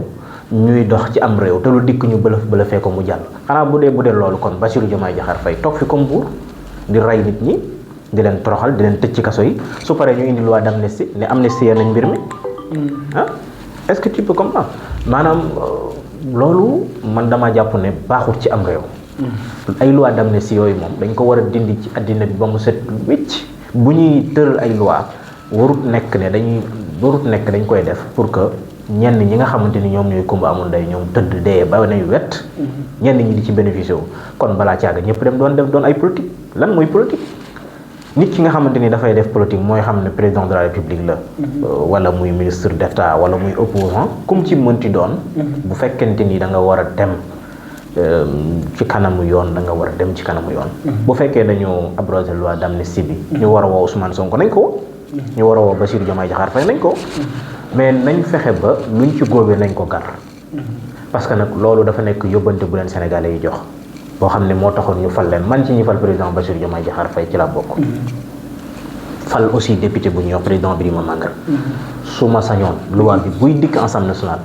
ñuy dox ci am réew te lu dikk ñu bëlëfee ko mu jàll. xanaa bu dee loolu kon Bassirou Diomaye Diakhar Faye toog fi comme buur di rey nit ñi di leen toroxal di leen tëj ci kaso yi su paree ñu indi loi d'amnistie ne amnistie nañ mbir mi. est-ce que tu peux comprendre maanaam loolu man dama jàpp ne baaxul ci am réew. ay loi d'amnistie yooyu moom dañ ko war a dindi ci àddina bi ba mu set wicc bu ñuy tëral ay loi warut nekk dañ koy def pour que ñenn ñi nga xamante ni ñoom ñooy kumba amul ndey ñoom tëdd dee ba nay wet ñenn ñi di ci bénéficier wu kon balaa caaga ñëpp doon ay politique lan mooy politique nit ki nga xamante ni dafay def politique mooy xam ne président de la république la wala muy ministre d'état wala muy opposant comme ci mënti doon bu fekkente ni da nga war a dem ci kanamu yoon da nga war a dem ci kanamu yoon. bu fekkee dañoo abrogé loi d'amnistie bi. ñu war a woo Ousmane Sonko nañ ko woo. ñu war a woo Bassirou Diomaye Diakhar Faye nañ ko. mais nañ fexe ba luñ ci góobee nañ ko gar. parce que nag loolu dafa nekk yóbbante bu leen Sénégalais yi jox. boo xam ne moo taxoon ñu fal leen man ci ñi fal président Bassirou Diomaye Diakhar Faye ci la bokk. fal aussi député bu ñuy wax président Birima Mangara. su ma sañoon loi bi buy dikk Assemblée nationale.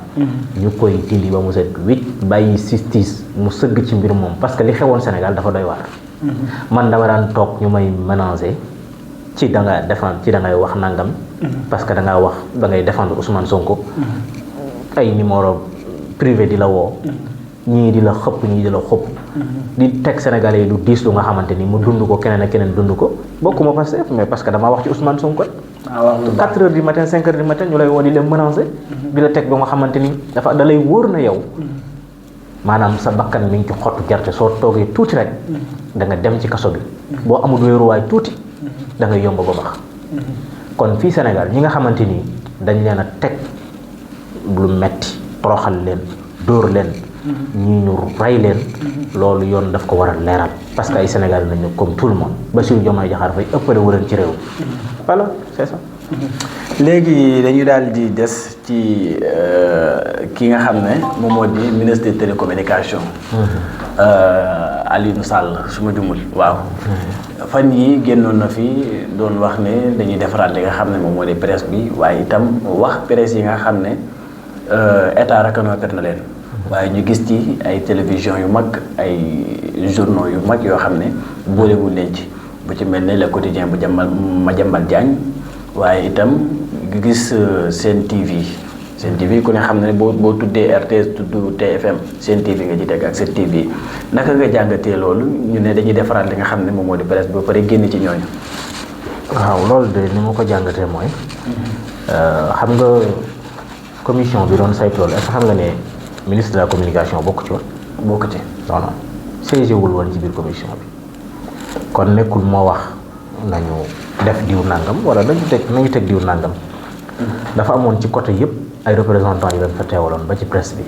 ñu koy dindi ba mu set wicc bàyyi justice mu sëgg ci mbir moom parce que li xewoon Sénégal dafa doy waar. man dama daan toog ñu may ménager ci da nga défendre ci da ngay wax nangam. parce que da ngay défendre Ousmane Sonko. ay numéro privé di la woo. ñii di la xëpp ñii di la xëpp. di teg Sénégalais yi lu diis lu nga xamante ni mu dund ko keneen ak keneen dund ko bokkuma Pastef mais parce que damaa wax ci Ousmane Sonko. 4 heures du matin 5 heures du matin ñu lay woo di leen menacer. di la teg ba nga xamante ni da lay wóor na yow. maanaam sa bakkan mi ngi ci xottu gerte soo toogee tuuti rek. da nga dem ci kaso bi. boo amul wéeruwaay tuuti da ngay yomb ba bax. kon fii Sénégal ñi nga xamante ni dañ leen a teg lu metti toroxal leen dóor leen. ñii ñu rey leen. loolu yoon daf ko war a leeral. parce que ay Sénégal nañu comme tout le monde Bassirou Diomaye Diakhar Faye ëppale wuleen ci réew. voilà c'est ça. léegi dañu daal di des ci ki nga xam ne moom moo di ministre des télécommunications. Aliou Sall su ma jumul waaw. fan yi génnoon na fi doon wax ne dañuy defaraat li nga xam ne moom moo di presse bi waaye itam wax presse yi nga xam ne état reconnaître na leen. waaye ñu gis ci ay télévision yu mag ay journaux yu mag yoo xam ne boolewul leen ci bu ci mel ne le quotidien Madiambal Diagne waaye itam gis Sen TV Sen TV ku ne xam ne boo tuddee RTS tudd TFM Sen TV nga ci teg ak Sen TV naka nga jàngatee loolu ñu ne dañuy defaraat li nga xam ne moom moo di presse ba pare génn ci ñooñu. waaw loolu de ni ma ko jàngatee mooy. xam nga commission bi doon saytu loolu est-ce que xam nga ne ministre de la communication bokk ci woon. bokk ci non non siégé wul woon ci biir commission bi kon nekkul moo wax nañu def diw nangam wala nañu teg diw nangam. dafa amoon ci côté yëpp ay représentants yu leen fa teewaloon ba ci presse bi.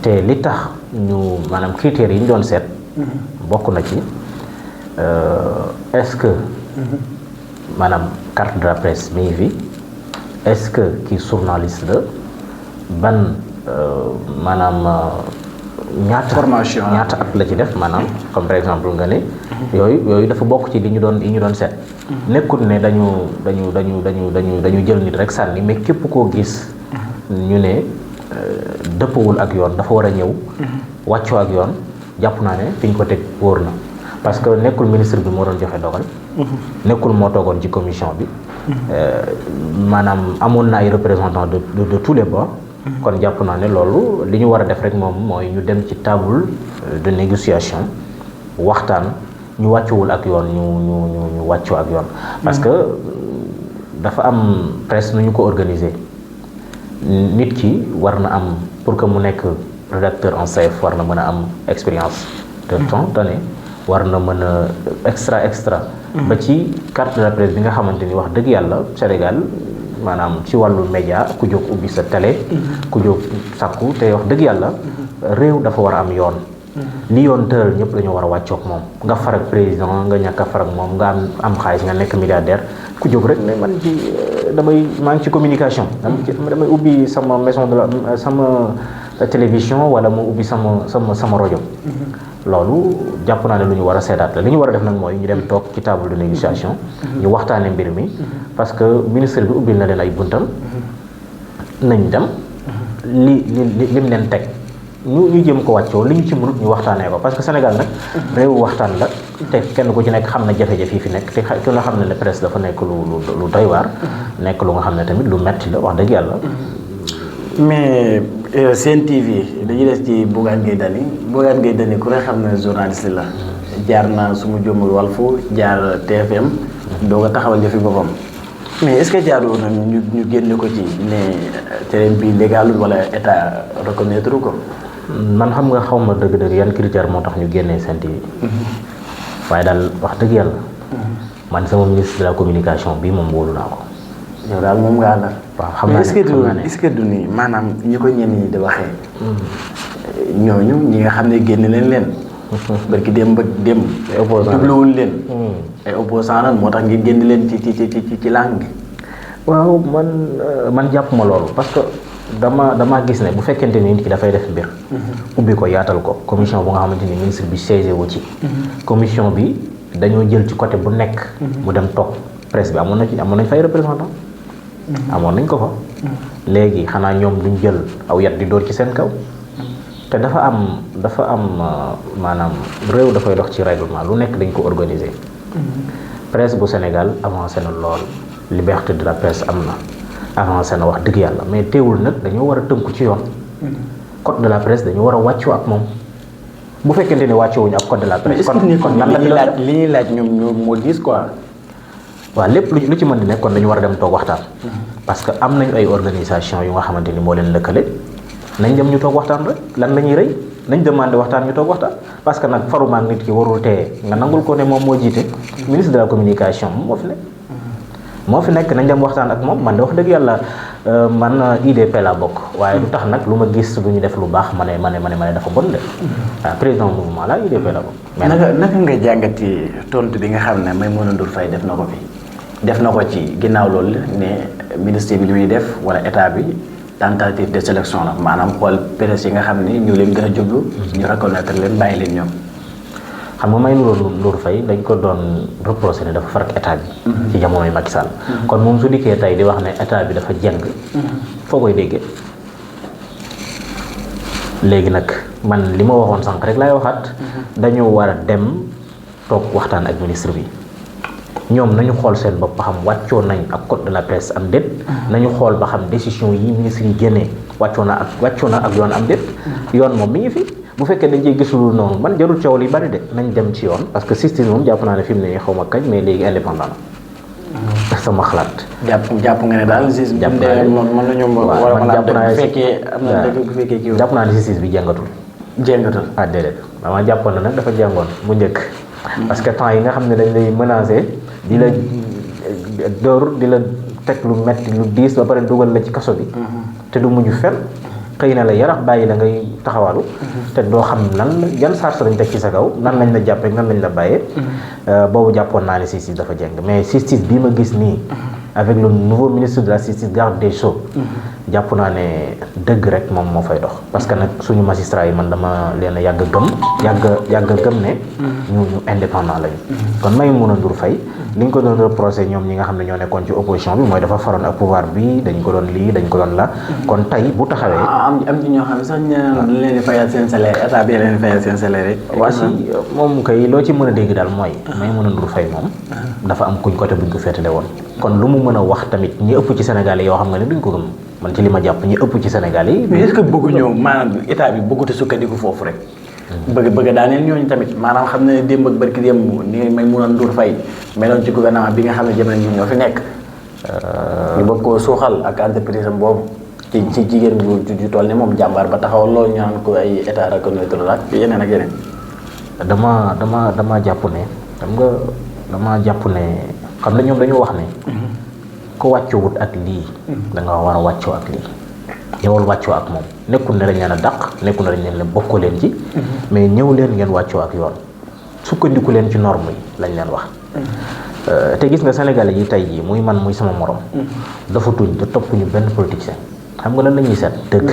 te li tax ñu maanaam critères yi ñu doon seet. bokk na ci est-ce que. maanaam carte de la presse mi ngi fi est-ce que kii journaliste la ban maanaam ñaata at la ci def maanaam comme par exemple nga ne yooyu dafa bokk ci li ñu doon seet nekkul ne dañu jël nit rek sànni mais képp koo gis ñu ne dëppawul ak yoon dafa war a ñëw wàccoo ak yoon jàpp naa ne fi ñu ko teg wóor na parce que nekkul ministre bi moo doon joxe dogal nekkul moo toogoon ci commission bi maanaam amoon na ay représentants de tous les bords kon jàpp naa ne loolu li ñu war a def rek moom mooy ñu dem ci table de négociation waxtaan ñu wàccuwul ak yoon ñu wàccoo ak yoon parce que dafa am presse nu ñu ko organiser nit ki war na am pour que mu nekk rédacteur en chef war na mën a am expérience de temps donné war na mën a extra ba ci carte de la presse bi nga xamante ni wax dëgg yàlla Sénégal maanaam ci wàllu média ku jóg ubbi sa télé ku jóg sàkku te wax dëgg yàlla réew dafa war a am yoon li yoon tëral ñëpp dañoo war a wàccoog moom nga far ak président nga ñàkk a far ak moom nga am xaalis nga nekk milliardaire ku jóg rek ne man ci maa ngi ci communication damay ubbi sama maison de la sama télévision wala mu ubbi sama rajo loolu jàpp naa ne lu ñu war a seetaat la li ñu war a def nag mooy ñu dem toog ci table de négociation ñu waxtaane mbir mi parce que ministre bi ubbil na leen ay buntam nañ dem lim leen teg ñu jëm ko wàccoo li ñu ci mënut ñu waxtaanee ko parce que Sénégal nag réew waxtaan la te kenn ku ci nekk xam na jafe-jafe yi fi nekk te ki nga xam ne presse dafa nekk lu doy waar nekk lu nga xam ne tamit lu metti la wax dëgg yàlla. mais Sen TV dañuy des ci Bougane Gueye Dany ku ne xam ne journaliste la jaar na su ma jëmul Walfu jaar TFM doo ko taxawal jëfi boppam mais est-ce que jaadu na ñu génne ko ci ne terrain bi légalul wala état reconnaître ko. man xam nga xaw ma dëgg-dëgg yan critère moo tax ñu génnee Sen TV waaye daal wax dëgg yàlla man sama ministre de la communication bii moom wóolu naa ko. yow daal moom nga àndal. waaw xam naa ne est-ce que du ni maanaam ñi ko ñenn ñi di waxee. ñooñu ñi nga xam ne génne leen. barki dem. jubluwul leen. ay opposant lan moo tax ngeen génn leen ci langue gi. waaw man jàpp ma loolu parce que dama gis ne bu fekkente ni nit ki dafay def mbir. ubbi ko yaatal ko commission bu nga xamante ni ministre bi siégé wu ci. commission bi dañoo jël ci côté bu nekk. mu dem toog presse bi amoon nañ fay représentant. amoon nañ ko fa. léegi xanaa ñoom duñ jël aw yat di dóor ci seen kaw. te dafa am maanaam réew dafay dox ci règlement lu nekk dañ ko organiser. presse bu Sénégal avancé na lool liberté de la presse am na avancé na wax dëgg yàlla mais teewul nag dañoo war a tënku ci yoon. code de la presse dañoo war a wàccoo ak moom bu fekkente ne wàccoo wuñu ak code de la presse. kon lan la ñuy laaj li ñuy laaj ñoom moo diis quoi. waaw lépp lu ci mën di nekk kon dañu war a dem toog waxtaan. parce que am nañu ay organisation yu nga xamante ni moo leen lëkkale nañ dem ñu toog waxtaan rek lan la ñuy rëy nañ demandé waxtaan ñu toog waxtaan parce que nag farumaak nit ki warul teye nga nangul ko ne moom moo jiite ministre de la communication moo fi nekk nañ dem waxtaan ak moom man de wax dëgg yàlla man IDP laa bokk waaye lu tax nag lu ma gis lu ñu def lu baax ma ne dafa bon de waaw président mouvement la IDP laa bokk. mais naka nga jàngati tontu bi nga xam ne Maïmouna Ndour Faye def na ko fi def na ko ci ginnaaw loolu ne ministre bi li muy def wala état bi tentative de sélection la maanaam xool presse yi nga xam ne ñu leen gën a jublu ñu reconnaître leen bàyyi leen ñoom. xam nga Maïmouna Ndour Faye dañ ko doon reproché ne dafa farak état bi. ci jamonoy Macky Sall. kon moom su dikkee tey di wax ne état bi dafa jeng. foo koy déggee. léegi nag man li ma waxoon sànq rek laay waxaat. dañoo war a dem toog waxtaan ak ministre bi ñoom nañu xool seen bopp ba xam wàccoo nañ ak code de la presse am déet nañu xool ba xam décision yi ministre yi génnee wàccoo na ak yoon am déet yoon moom mi ngi fi bu fekkee dañ ciy gisul noonu man jarul coow li bari de nañ dem ci yoon parce que justice moom jàpp naa ne fi mu ne nii xaw ma kañ mais léegi indépendant na sama xalaat. jàpp nga ne daal justice jàpp naa ne mën nañu war a mën a bu fekkee am na dëgg bu fekkee kii jàpp naa ne justice bi jàngatul déedéet dama jàppoon na nag dafa jàngoon bu njëkk parce que temps yi nga xam ne dañ lay menacé di la dóor di la teg lu metti lu diis ba pare dugal la ci kaso bi te du mujj fenn xëy na la yarax bàyyi la ngay taxawalu te doo xam nan la yan charge lañ teg ci sa kaw nan lañ la jàppee nan lañ la bàyyee boobu jàppoon naa ne justice dafa jàng mais justice bi ma gis nii avec le nouveau ministre de la justice garde des sceaux jàpp naa ne dëgg rek moom moo fay dox parce que nag suñu magistrat yi man dama leen a yàgg gëm ne ñu indépendant lañu kon Maïmouna Ndour Faye li ñu ko doon reproché ñoom ñi nga xam ne ñoo nekkoon ci opposition bi mooy dafa faroon ak pouvoir bi dañ ko doon lii dañ ko doon la kon tey bu taxawee am ci ñoo xam ne sax ñu leen di fayal seen salaire état bi leen di fayal seen salaire rek waa si moom kay loo ci mën a dégg daal mooy Maïmouna Ndour Faye moom dafa am kuñ côté buñ ko féetale woon kon lu mu mën a wax tamit ñi ëpp ci Sénégal yi yoo xam nga ne duñ ko gëm man ci li ma jàpp ñi ëpp ci Sénégal yi mais est-ce que bëggu ñëw maanaam état bi bëggut a sukkandiku foofu rek bëgg daaneel ñooñu tamit maanaam xam ne démb ak barki démb ni Maïmouna Ndour Faye meloon ci gouvernement bi nga xam ne jamono ñoo fi nekk ñu bëgg koo suuxal ak entreprise am boobu ci jigéen ju toll ni moom jàmbaar ba taxawal loolu ñu naan ko ay état reconnaître ak yeneen ak yeneen dama jàpp ne xam ne ñoom dañoo wax ne ko wàccoowut ak lii da nga war a wàccoo ak lii ñëwal wàccoo ak moom nekkul ne dañ leen a dàq nekkul ne dañ leen bokkoo leen ci mais ñëw leen ngeen wàccoo ak yoon sukkandiku leen ci norme yi lañ leen wax te gis nga Sénégalais yi tey jii muy man muy sama morom dafa tuñ te topp ñu benn politicien xam nga lan la ñuy seet dëgg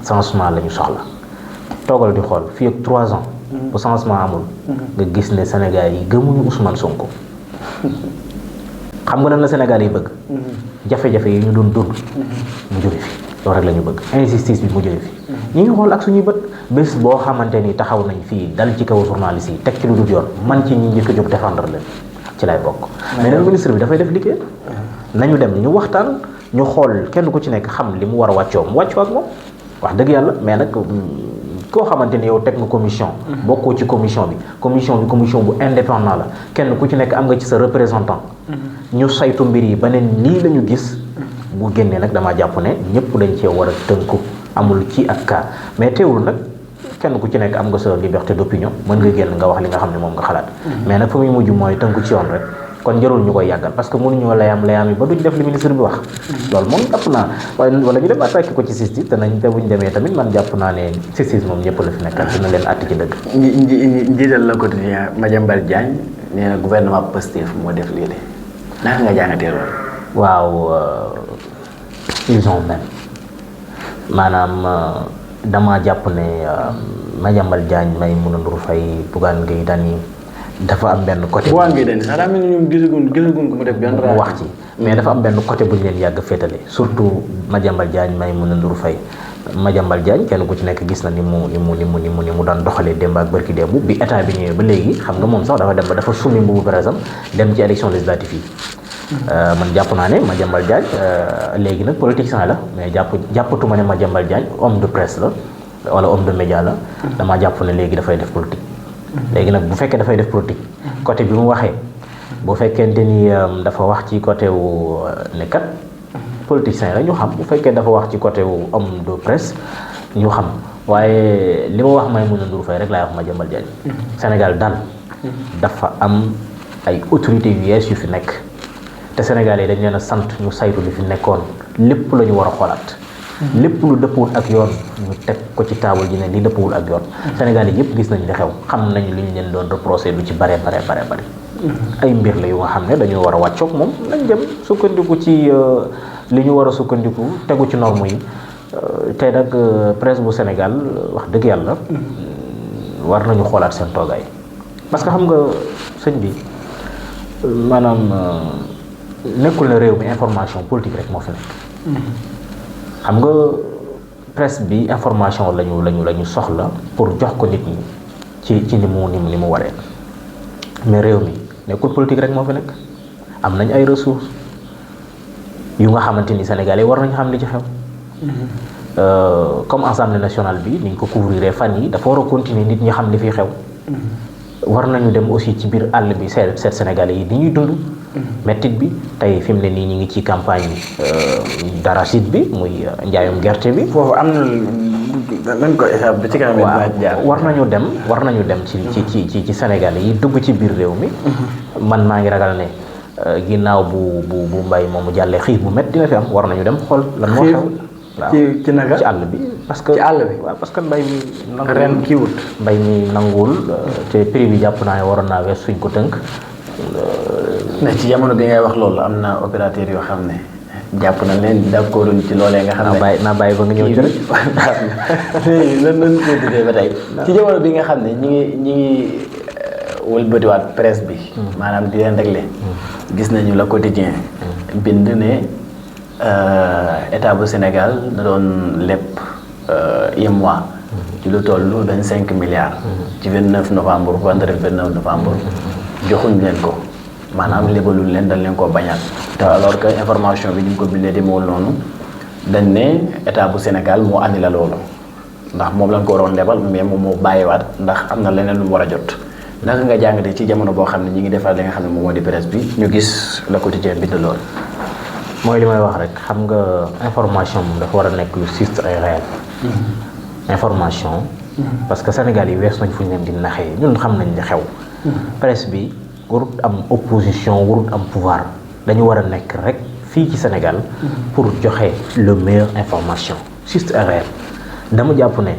changement la ñu soxla toogal di xool fii ak 3 ans bu changement amul nga gis ne Sénégal yi gëmuñu Ousmane Sonko xam nga lan la Sénégal yi bëgg jafe-jafe yi ñu doon dund mu jóge fi loolu rek la ñu bëgg injustice bi mu jóge fi ñu ngi xool ak suñuy bés boo xamante ni taxaw nañ fii dal ci kaw journaliste yi teg ci lu dul yoon man ci ñi njëkk a jóg défendre leen ci lay bokk mais nag ministre bi dafay def liggéey nañu dem ñu waxtaan ñu xool kenn ku ci nekk xam li mu war a wàccoo mu wàccoo ak moom wax dëgg yàlla mais nag koo xamante ni yow teg nga commission bokkoo ci commission bi commission bu indépendant la kenn ku ci nekk am nga ci sa représentant ñu saytu mbir yi ba ne lii la ñu gis bu génnee nag damaa jàpp ne ñëpp dañ cee war a tënku amul ci ak cas mais teewul nag kenn ku ci nekk am nga sa liberté d'opinion mën nga génn nga wax li nga xam ne moom nga xalaat mais nag fa muy mujj mooy tënku ci yoon rek kon jarul ñu koy yàggal parce que mënuñoo layam yi ba duñ def li ministre bi wax loolu moom jàpp naa wala ñu dem attaqué ko ci justice te buñ demee tamit man jàpp naa ne justice moom ñëpp la fi nekkal dina leen àtt ci dëgg njiital la quotidien Madiambal Diagne nee na gouvernement Pastef moo def lii de naka nga jàngatee loolu waaw ils ont même maanaam dama jàpp ne Madiambal Diagne Maïmouna Ndour Faye Bougane Gueye Dany dafa am benn côté. Bougane Gueye Dany sax daa mel ni ñoom gisaguñ ko mu def benn mu wax ci mais dafa am benn côté bu ñu leen yàgg féetale surtout Madiambal Diagne Maïmouna Ndour Faye Madiambal Diagne kenn ku ci nekk gis na ni mu daan doxalee démb ak bërki démb bi état bi ñëwee ba léegi xam nga moom sax dafa dem ba dafa summi mbubu par exemple dem ci élection législative yi man jàpp naa ne Madiambal Diagne léegi nag politicien la mais jàppatuma ne Madiambal Diagne homme de presse la wala homme de média la damaa jàpp ne léegi dafay def politique léegi nag bu fekkee dafay def politique côté bi mu waxee bu fekkente ni dafa wax ci côté wu ne kat politicien la ñu xam bu fekkee dafa wax ci côté wu homme de presse ñu xam waaye li ma wax Maïmouna Ndour Faye rek laay wax Madiambal Diagne Sénégal daal dafa am ay autorités yu yees yu fi nekk te Sénégal yi dañ leen a sant ñu saytu li fi nekkoon lépp la ñu war a xoolaat lépp lu dëppwul ak yoon ñu teg ko ci taabal ji ne li dëppwul ak yoon Sénégal yi yëpp gis nañ li xew xam nañ li ñu leen doon reproché lu ci bare ay mbir la yu nga xam ne dañu war a wàccoog moom nañ dem sukkandiku ci li ñu war a sukkandiku tegu ci norme yi tey nag presse bu Sénégal wax dëgg yàlla war nañu xoolaat seen toogaay parce que xam nga sëñ bi maanaam nekkul ne réew mi information politique rek moo fi nekk xam nga presse bi information lañu soxla pour jox ko nit ñi ci ni mu waree mais réew mi nekkul politique rek moo fi nekk am nañ ay ressources yu nga xamante ni Sénégalais war nañ xam li ci xew. Comme Assemblée nationale bi niñ ko couvrir fan yi dafa war a continuer nit ñi xam li fi xew. war nañu dem aussi ci biir àll bi seet Sénégalais yi di ñuy dund. mettit bi tey fi mu ne nii ñu ngi ci campagne d'arachide bi muy njaayum gerte bi. foofu am na lañ ko échappé ci kanam. war nañu dem ci Sénégalais yi dugg ci biir réew mi. man maa ngi ragal ne ginnaaw bu mbay moomu jàllee xiif bu métti dina fi am war nañu dem xool lan moo xew. ci naka ci àll bi parce que ci àll bi waaw parce que mbay mi nanguwul ren kii wut mbay mi nanguwul te prix bi jàpp naa ne waroon naa wees suñ ko tënk. mais ci jamono bi ngay wax loolu am na opérateur yoo xam ne jàpp na leen d'accorduñ ci loolee nga xam ne naa bàyyi ba nga ñëw ci rek. lan lañ ko tuddee ba tey ci jamono bi nga xam ne ñi ngi wëlbatiwaat presse bi maanaam di leen réglé gis nañu le quotidien bind ne état bu Sénégal da doon lépp IMOA ci lu toll 25 milliards ci 29 novembre vendredi 29 novembre joxuñ leen ko maanaam lébalul leen dañ leen koo bañaat te alors que information bi ñu ngi ko bindee demeewul noonu dañ ne état bu Sénégal moo andi la loolu ndax moom lañ ko waroon lebal mais moom moo bàyyiwaat ndax am na leneen lu mu war a jot naka nga jàngate ci jamono boo xam ne ñi ngi defal li nga xam ne moom moo di presse bi ñu gis le quotidien bind loolu. mooy li may wax rek xam nga information moom dafa war a nekk lu juste et réel. information. parce que Sénégal yi wees nañ fu ñu leen di naxee ñun xam nañ li xew. presse bi warut am opposition warut am pouvoir dañu war a nekk rek fii ci Sénégal. pour joxe le meilleur information juste et réel dama jàpp ne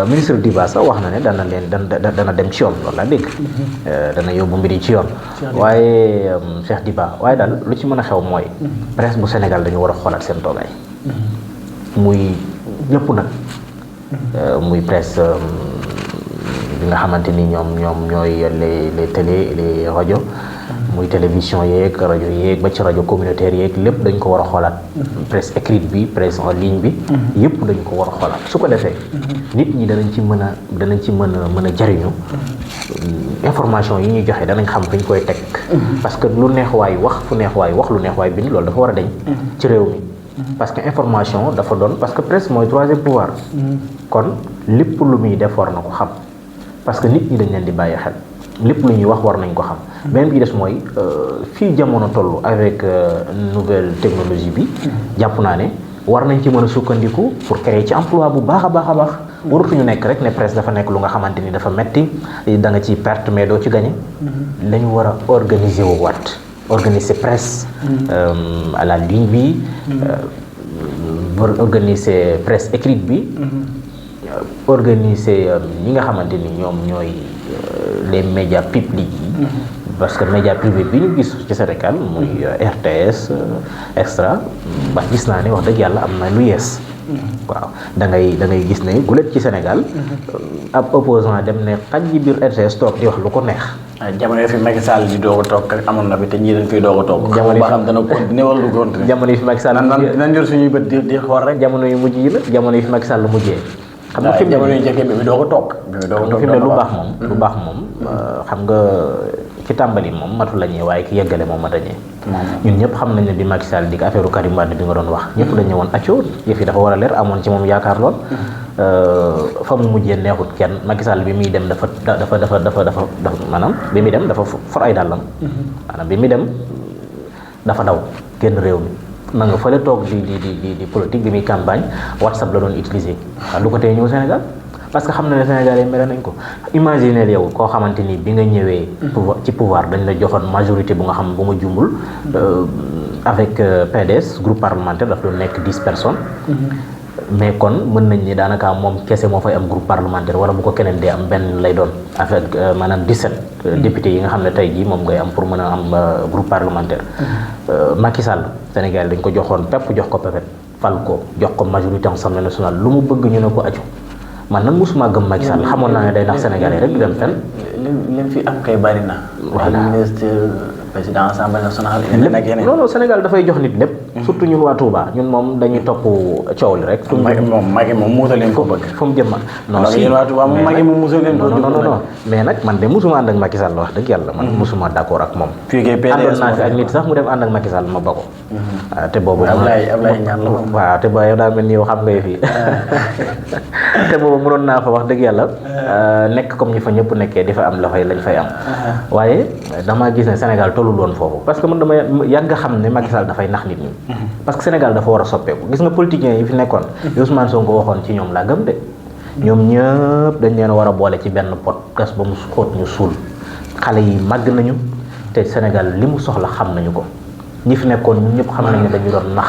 ministre Diba sax wax na ne dana dem ci yoon loolu laa dégg. dana yóbbu mbir yi ci yoon. waaye Cheikh Diba waaye daal lu ci mën a xew mooy. presse bu Sénégal dañu war a xoolaat seen toogaay. muy ñëpp nag. muy presse bi nga xamante ni ñoom ñooy les télé les rajo. muy télévision yeeg rajo yeeg ba ci rajo communautaire yeeg lépp dañ ko war a xoolaat. presse écrite bi presse en ligne bi. yëpp dañ ko war a xoolaat su ko defee. nit ñi danañ ci mën a jariñu. information yi ñuy joxe danañ xam fi ñu koy teg. parce que lu neex waay wax fu neex waay wax lu neex waay bind loolu dafa war a deñ ci réew mi. parce que information dafa doon parce que presse mooy troisième pouvoir. kon lépp lu muy def war na ko xam parce que nit ñi dañ leen di bàyyi xel. lépp lu ñuy wax war nañ ko xam. beneen bi des mooy fii jamono toll avec nouvelle technologie bi. jàpp naa ne war nañ ci mën a sukkandiku pour créer ci emploi bu baax a baax a baax. waratuñu nekk rek ne presse dafa nekk lu nga xamante ni dafa metti da nga ciy perte mais doo ci gagné. la ñu war a organiser wu waat organiser presse. à la ligne bi. organiser presse écrite bi. organiser ñi nga xamante ni ñoom ñooy. les médias publics yi. parce que média privé bi ñu gis ci Sénégal muy RTS extra ba gis naa ne wax dëgg yàlla am na lu yees. waaw da ngay gis ne gulet ci Sénégal. ab opposant dem ne xaj ji biir RTS toog di wax lu ko neex. jamono yi fi Macky Sall di doog a toog amoon na fi te ñii dañ fiy doog a toog. jamono yi ba xam dana continuer wala du continuer. jamono yi fi Macky Sall nan jël suñuy bët di xool rek. jamono yu mujj yi la jamono yi fi Macky Sall mujjee. xam nga fi mu jamono yu njëkk bi doog a toog. fi mu ne lu baax moom xam nga ci tàmbali moom matu la ñee waaye ki yeggale moom mata ñee ñun ñëpp xam nañ ne bi Macky Sall di affaire Karim Wade bi nga doon wax ñëpp dañ ñëwoon acco yëf yi dafa war a leer amoon ci moom yaakaar lool fa mu mujjee neexut kenn Macky Sall bi muy dem dafa maanaam bi muy dem dafa for ay dàllam maanaam bi muy dem dafa daw génn réew mi ma nga fële toog di politique bi muy campagne WhatsApp la doon utiliser waaw lu ko tee ñëw Sénégal parce que xam na ne Sénégal yi mere nañ ko imaginez yow koo xamante ni bi nga ñëwee ci pouvoir dañ la joxoon majorité bu nga xam bu ma jumbul avec PDS groupe parlementaire daf doon nekk 10 personnes mais kon mën nañ ni daanaka moom kese moo fay am groupe parlementaire wala bu ko keneen dee am benn lay doon avec maanaam 17 députés yi nga xam ne tey jii moom ngay am pour mën a am groupe parlementaire Macky Sall Sénégal dañ ko joxoon pepp jox ko pepet fal ko jox ko majorité Assemblée nationale lu mu bëgg ñu ne ko aju man nag mosuma gëm Macky Sall xamoon naa ne day nax Sénégalais rek du dem fenn. li fi am kay bari na. voilà ministre président Assemblée nationale. non Sénégal dafay jox nit lépp. surtout ñun waa Touba ñun moom dañuy topp coow li rek. Macky moom muusa leen ko bëgg. fu mu jëm non si yéen waa Touba moom Macky moom muusa leen ko bëgg. non mais nag man de musuma ànd ak Macky Sall wax dëgg yàlla man musuma d'accord ak moom. fii kay PDS àndoon naa fi ak nit sax mu dem ànd ak Macky Sall ma ba ko. te boobu Ablaye ñaan la waaw te ba yow daa mel ni yow xam nga fii te boobu mënoon naa fa wax dëgg yàlla nekk comme ñi fa ñëpp nekkee di fa am la fay lañ fay am. waaye damaa gis ne Sénégal tollul woon foofu parce que man dama yàgg xam ne Macky Sall dafay nax nit ñi. parce que Sénégal dafa war a soppeeku gis nga politiciens yi fi nekkoon. Ousmane Sonko waxoon ci ñoom laa gëm de. ñoom ñëpp dañ leen war a boole ci benn pot gas ba mu xóot ñu suul xale yi màgg nañu te Sénégal li mu soxla xam nañu ko ñi fi nekkoon ñun ñëpp xam nañ ne dañu doon nax.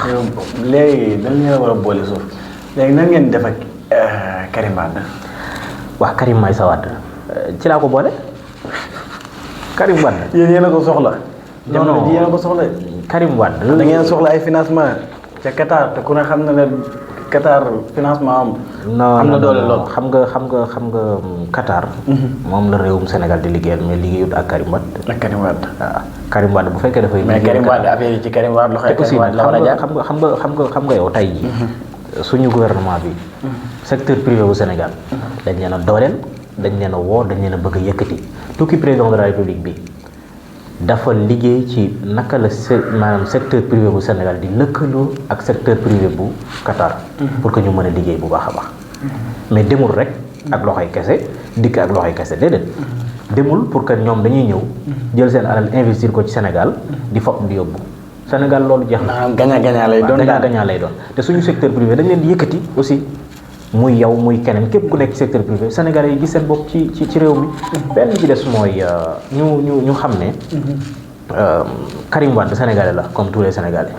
léegi dañ leen war a boole suuf léegi nan ngeen def ak Karim Wade. waaw Karim Meïssa Wade ci laa ko boole Karim Wade. yéen a ko soxla. non non yéen a ko soxla. Karim Wade. da ngeen soxla ay financement ca Qatar te ku ne xam na ne Qatar financement am na doole lool. xam nga Qatar. moom la réewum Sénégal di liggéeyal mais liggéeyut ak Karim Wade. ak Karim Wade. waaw Karim Wade bu fekkee dafay. mais Karim Wade affaire yi ci Karim Wade loxo Karim Wade la war a jaar xam nga yow tey jii. suñu gouvernement bi. secteur privé bu Sénégal. dañ leen a dooleel dañ leen a woo dañ leen a bëgg a yëkkati tukki président de la république bi. dafa liggéey ci naka la maanaam secteur privé bu Sénégal di lëkkaloo ak secteur privé bu Qatar. pour que ñu mën a liggéey bu baax a baax. mais demul rek ak loxoy kese dikk ak loxoy kese déedéet. demul pour que ñoom dañuy ñëw. jël seen alal investir ko ci Sénégal di fopp di yóbbu Sénégal loolu jeex na. gagnant lay doon gagnant lay doon te suñu secteur privé dañ leen di yëkkati aussi. muy yow muy keneen képp ku nekk ci secteur privé Sénégalais yi gis seen bopp ci réew mi. benn ci des mooy ñu xam ne. Karim Wade Sénégalais la comme tous les Sénégalais.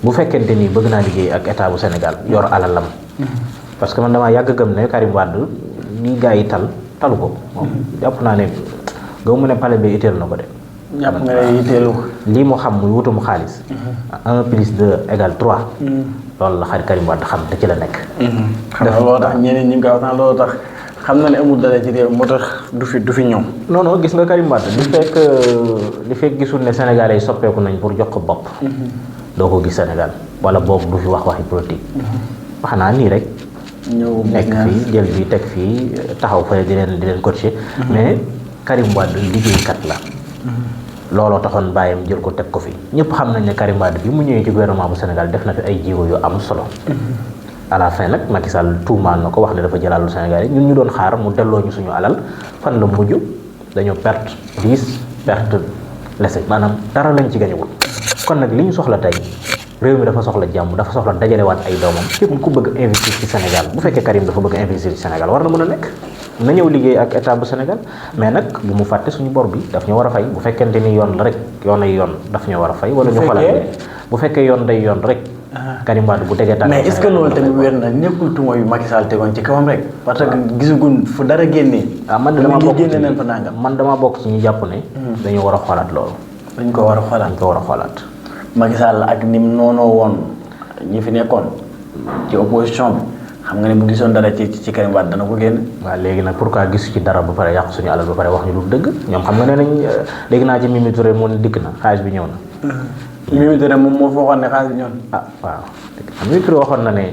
bu fekkente ni bëgg naa liggéey ak état bu Sénégal yor alalam. parce que man damaa yàgg gëm ne Karim Wade ni gars yi talu ko moom jàpp naa ne gaw mu ne palais bi itteel na ko de. jàpp nga ne yitteelu ko. lii mu xam muy wutum xaalis. 1 plus 2 égale 3. loolu la xarit Karim Wade xam te ci la nekk. xam nga loolu tax ñeneen ñi ngi koy wax naan loolu tax xam na ne amul dara ci réew moo tax du fi ñëw. non non gis nga Karim Wade li fekk gisul ne Sénégalais yi soppeeku nañ pour jox ko bopp. doo ko gis Sénégal wala boobu du fi waxi politique. wax naa nii rek. ñëw nekk fii jël bi teg fii taxaw fële di leen coacher. mais Karim Wade liggéeykat la. looloo taxoon bàyyam jël ko teg ko fi ñëpp xam nañ ne Karim Wade bi mu ñëwee ci gouvernement bu Sénégal def na fi ay jéego yu am solo. à la fin nag Macky Sall tuumaal na ko wax ne dafa jëlalu Sénégal yi ñun ñu doon xaar mu delloo ñu suñu alal fan la mujj dañoo perte 10 perte lese maanaam dara lañ ci gañewul kon nag li ñu soxla tey réew mi dafa soxla jàmm dafa soxla dajalewaat ay doomam képp ku bëgg investir ci Sénégal bu fekkee Karim dafa bëgg investir ci Sénégal war na mën a nekk na ñëw liggéey ak état bu Sénégal mais nag bu mu fàtte suñu bor bi daf ñu war a fay bu fekkente ni yoon la rek yoon ay yoon daf ñu war a fay wala ñu xalaat bu fekkee yoon day yoon rek Karim Wade bu tegee tànk mais est-ce que loolu tamit wér na nekkul tuuma yu Macky Sall tegoon ci kawam rek parce que gisaguñ fu dara génnee. man dama bokk ci ñu jàpp ne dañu war a xoolaat loolu dañ ko war a xoolaat Macky Sall ak ni mu noonoo woon ñi fi nekkoon ci opposition bi xam nga ne bu gisoon dara ci Karim Wade dana ko génn. waaw léegi nag pourquoi gisu ci dara ba pare yàq suñu alal ba pare wax ñu lu dëgg ñoom xam nga ne nañ léegi naa ci Mimi Touré moo ne dikk na xaalis bi ñëw na. Mimi Touré moom moo fa waxoon ne xaalis bi ñëw na. waaw Mimi Touré waxoon na ne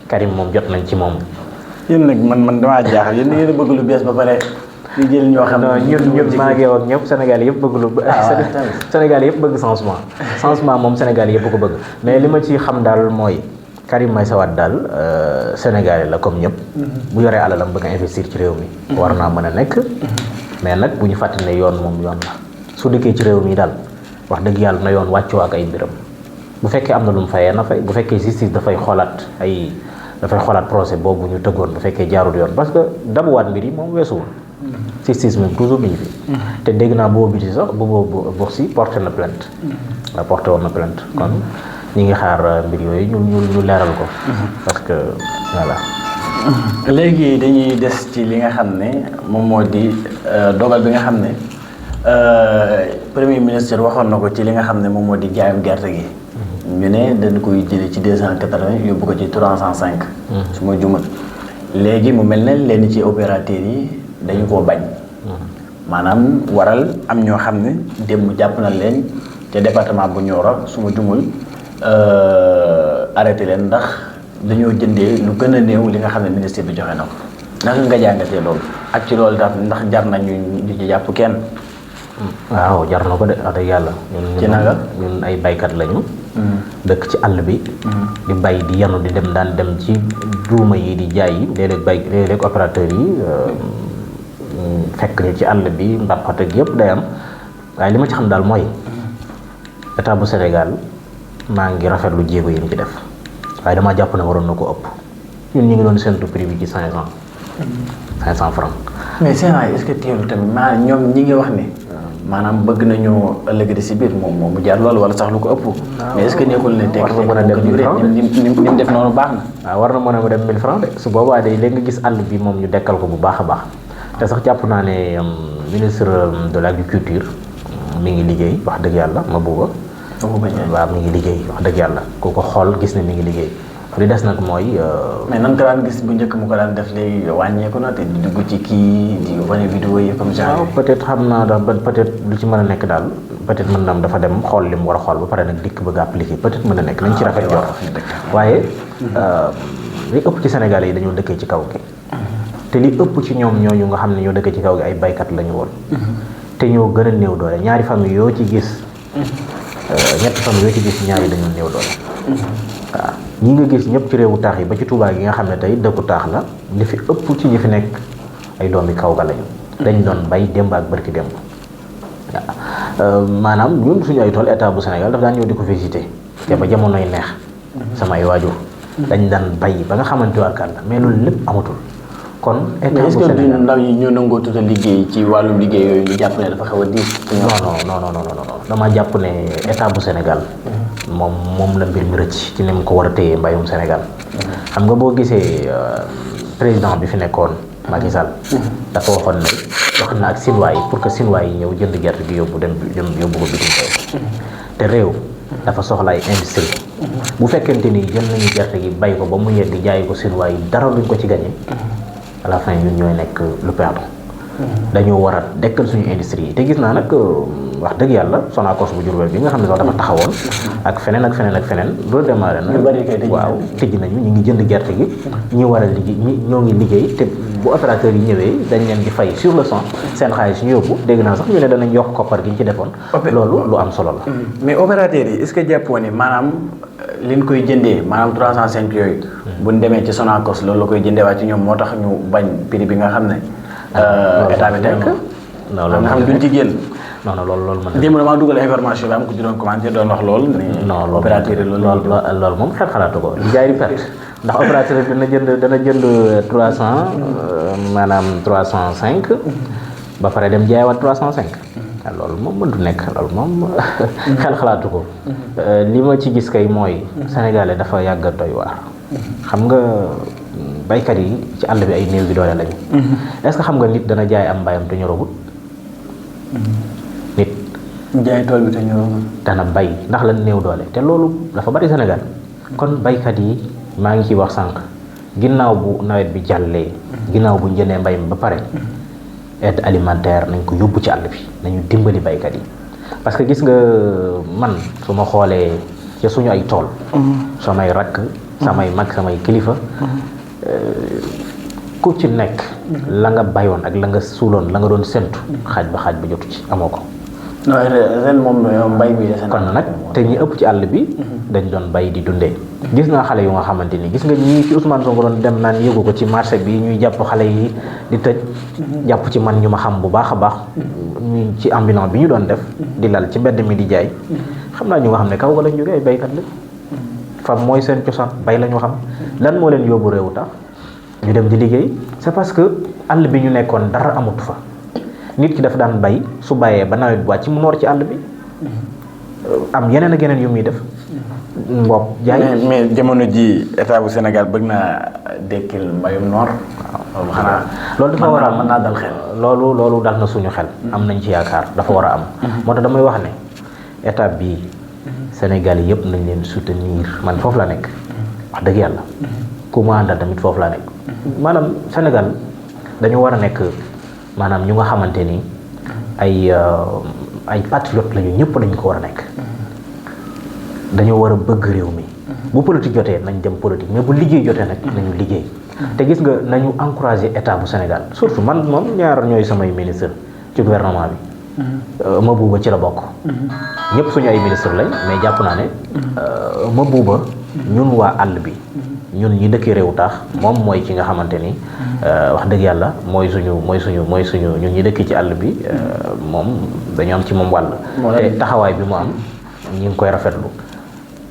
Karim moom jot nañ ci moom. yéen nag man damaa jaaxal yéen yéen a bëgg lu bees ba pare di jël ñoo xam ne ñun maa ngi yow ak ñëpp Sénégal yëpp bëgg lu. Sénégal yëpp bëgg changement moom Sénégal yëpp ko bëgg mais li ma ci xam daal mooy. Karim Meïssa Wade daal Sénégalais la comme ñëpp. bu yoree alalam bëgg a investir ci réew mi. war naa mën a nekk. mais nag bu ñu fàttali ne yoon moom yoon la su dikkee ci réew mi daal wax dëgg yàlla na yoon wàccoo ak ay mbiram bu fekkee am na lu mu fayee na fay bu fekkee justice dafay xoolaat procès boobu ñu tëggoon bu fekkee jaarul yoon parce que dabuwaat mbir yi moom weesuwul. justice moom toujours mi ngi fi. te dégg naa boobu biti sax bu si porté na plainte. waaw porté woon na plainte kon. ñi ngi xaar mbir yooyu ñu leeral ko. parce que voilà. léegi dañuy des ci li nga xam ne moom moo di dogal bi nga xam ne premier ministre waxoon na ko ci li nga xam ne moom moo di jaayam gerte gi. ñu ne dañ koy jëlee ci 280 yóbbu ko ci 305. su ma jumal léegi mu mel ne lenn ci opérateurs yi dañu koo bañ. maanaam waral am ñoo xam ne démb jàpp na leen ca département bu Nioro su ma jumul arrêté leen ndax dañoo jëndee lu gën a néew li nga xam ne ministre bi joxe na ko naka nga jàngatee loolu ak ci loolu daal ndax jar nañu di ci jàpp kenn. waaw jar na ko de wax dëgg yàlla. ci naka ñun ay baykat lañu. dëkk ci àll bi. di bay di yanu di dem daan dem ci duuma yi di jaay yi léeg-léeg opérateurs yi fekk ñu ci àll bi mbàppat ak yëpp day am waaye li ma ci xam daal mooy état bu Sénégal maa ngi rafetlu jéego yi mu ci def waaye damaa jàpp ne waroon na ko ëpp ñun ñu ngi doon séntu prix bi ci 500 francs. mais c'est vrai est-ce que teelu tamit maanaam ñoom ñi ngi wax ne maanaam bëgg nañu ëllëg di si biir moom mu jaar loolu wala sax lu ko ëpp. mais est-ce que nekkul ne tekk war na mën a dem 1000 francs ni mu def noonu baax na. waaw war na mën a dem 1000 francs de su boobaa de léegi nga gis àll bi moom ñu dekkal ko bu baax a baax te sax jàpp naa ne ministre de l'agriculture mi ngi liggéey wax dëgg yàlla ma bëgg waaw mi ngi liggéey wax dëgg yàlla ku ko xool gis ne mi ngi liggéey li des nag mooy. mais nan ko daan gis bu njëkk mu ko daan def léegi wàññeeku na te di dugg ci kii di wane vidéo yi comme ça. waaw peut-être xam naa daal peut-être lu ci mën a nekk daal peut-être mën na am dafa dem xool li mu war a xool ba pare nag dikk bëgg a appliquer peut-être mën na nekk nañ ci rafet jot waaye li ëpp ci Sénégal yi dañoo dëkkee ci kaw gi te li ëpp ci ñoom ñooñu nga xam ne ñoo dëkkee ci kaw gi ay baykat lañu woon te ñoo gën a néew doole ñaari famille yoo ci gis ñetti famille yoo ci gis ñaari dañoo néew doole waaw ñi nga gis ñëpp ci réewu taax yi ba ci Touba gi nga xam ne tey dëkku taax la li fi ëpp ci ñi fi nekk ay doomi kaw ga lañu dañ doon bay démb ak barki démb waaw maanaam ñun suñu ay tool état bu Sénégal daf daan ñëw di ko visiter te ba jamonoy neex samay waajur dañ daan bay ba nga xamante waa kàlla mais loolu lépp amatul kon état bu Sénégal est-ce que ndaw yi ñoo nangoo tuuta liggéey ci wàllum liggéey yooyu ñu jàpp ne dafa xaw a diis. non dama jàpp ne état bu Sénégal moom la mbir mi rëcc ci ni mu ko war a téye mbayum Sénégal xam nga boo gisee président bi fi nekkoon Macky Sall dafa waxoon ne wax na ak Sinwaa yi pour que Sinwaa yi ñëw jënd gerte gi yóbbu ko bitim réew te réew dafa soxla ay industrie bu fekkente ni jël nañu gerte gi bay ko ba mu yegg jaay ko Sinwaa yi dara luñ ko ci gagné à la fin ñun ñooy nekk lu perdre dañoo war a dekkal suñu industrie yi te gis naa nag wax dëgg yàlla Sonacos bu Diourbel bi nga xam ne sax dafa taxawoon ak feneen loolu démarré na waaw tëj nañu ñu ngi jënd gerte gi ñi war a liggéey ñoo ngi liggéey te bu opérateurs yi ñëwee dañ leen di fay sur le champ seen xaalis ñu yóbbu dégg naa sax ñu ne danañ yokk koppar gi ñu ci defoon loolu lu am solo la mais opérateurs yi est-ce que jàppoo ni maanaam liñ koy jëndee maanaam 305 yooyu buñ demee ci Sonacos loolu la koy jëndee waaye ci ñoom moo tax ñu bañ prix bi nga xam ne état bi teg non nga xam ne duñ ci génn non loolu mën na démb damaa dugal information bi am ko ci doon commenté doon wax lool non opérateur yi loolu moom xel xalaatu ko di jaay di perte ndax opérateur dana jënd 300 maanaam 305 ba pare dem jaayawaat 305 loolu moom mëntu nekk loolu moom xel xalaatu ko li ma ci gis kay mooy sénégalais dafa yàgg a doy waar xam nga baykat yi ci àll bi ay néew bi doole lañu est-ce que xam nga nit dana jaay am mbayam te ñoragul nit jaay tool bi te ñoragul dana bay ndax la néew doole te loolu dafa bari Sénégal kon baykat yi maa ngi ciy wax sànq ginnaaw bu nawet bi jàllee ginnaaw bu njëndee mbay mi ba pare aide alimentaire nañ ko yóbbu ci àll bi nañu dimbali baykat yi parce que gis nga man su ma xoolee ca suñu ay tool samay rakk samay mag samay kilifa ku ci nekk la nga bayoon ak la nga suuloon la nga doon séntu xaaj ba jotu ci amoo ko ren moom mbay bi kon nag te ñi ëpp ci àll bi dañ doon bay di dundee gis naa xale yu nga xamante ni gis nga ñii ci Ousmane Sonko doon dem naan yëgu ko ci marché bi ñuy jàpp xale yi di tëj jàpp ci man ñu ma xam bu baax a baax ñu ci ambulant bi ñu doon def di lal ci mbedd mi di jaay xam naa ñu nga xam ne kaw ga lañ jógee ay baykat la fam mooy seen cosaan bay la ñu xam lan moo leen yóbbu réewu tax ñu dem di liggéey c'est parce que àll bi ñu nekkoon dara amut fa nit ki dafa daan bay su bàyyee ba nawet bu wàcc mu noor ci àll bi am yeneen ak yeneen yu muy def mbopp jaay mais jamono ji état bu Sénégal bëgg naa dekkil mbayum noor loolu xanaa loolu dafa war a am mën naa dal xel loolu dal na suñu xel am nañ ci yaakaar dafa war a am moo tax damay wax ne état bii Sénégal yëpp nañ leen soutenir man foofu la nekk wax dëgg yàlla ku ma àndal tamit foofu la nekk maanaam Sénégal dañu war a nekk maanaam ñu nga xamante ni ay patriote lañu ñëpp dañu ko war a nekk dañoo war a bëgg réew mi bu politique jotee nañ dem politique mais bu liggéey jotee nag nañu liggéey te gis nga nañu encourager état bu Sénégal surtout man moom ñaar ñooy samay ministre ci gouvernement bi Mabouba ci la bokk ñëpp suñu ay ministre lañ mais jàpp naa ne Mabouba ñun waa àll bi ñun ñi dëkkee réew taax moom mooy ki nga xamante ni wax dëgg yàlla mooy suñu ñun ñi dëkkee ci àll bi moom dañu am ci moom wàll te taxawaay bi mu am ñi ngi koy rafetlu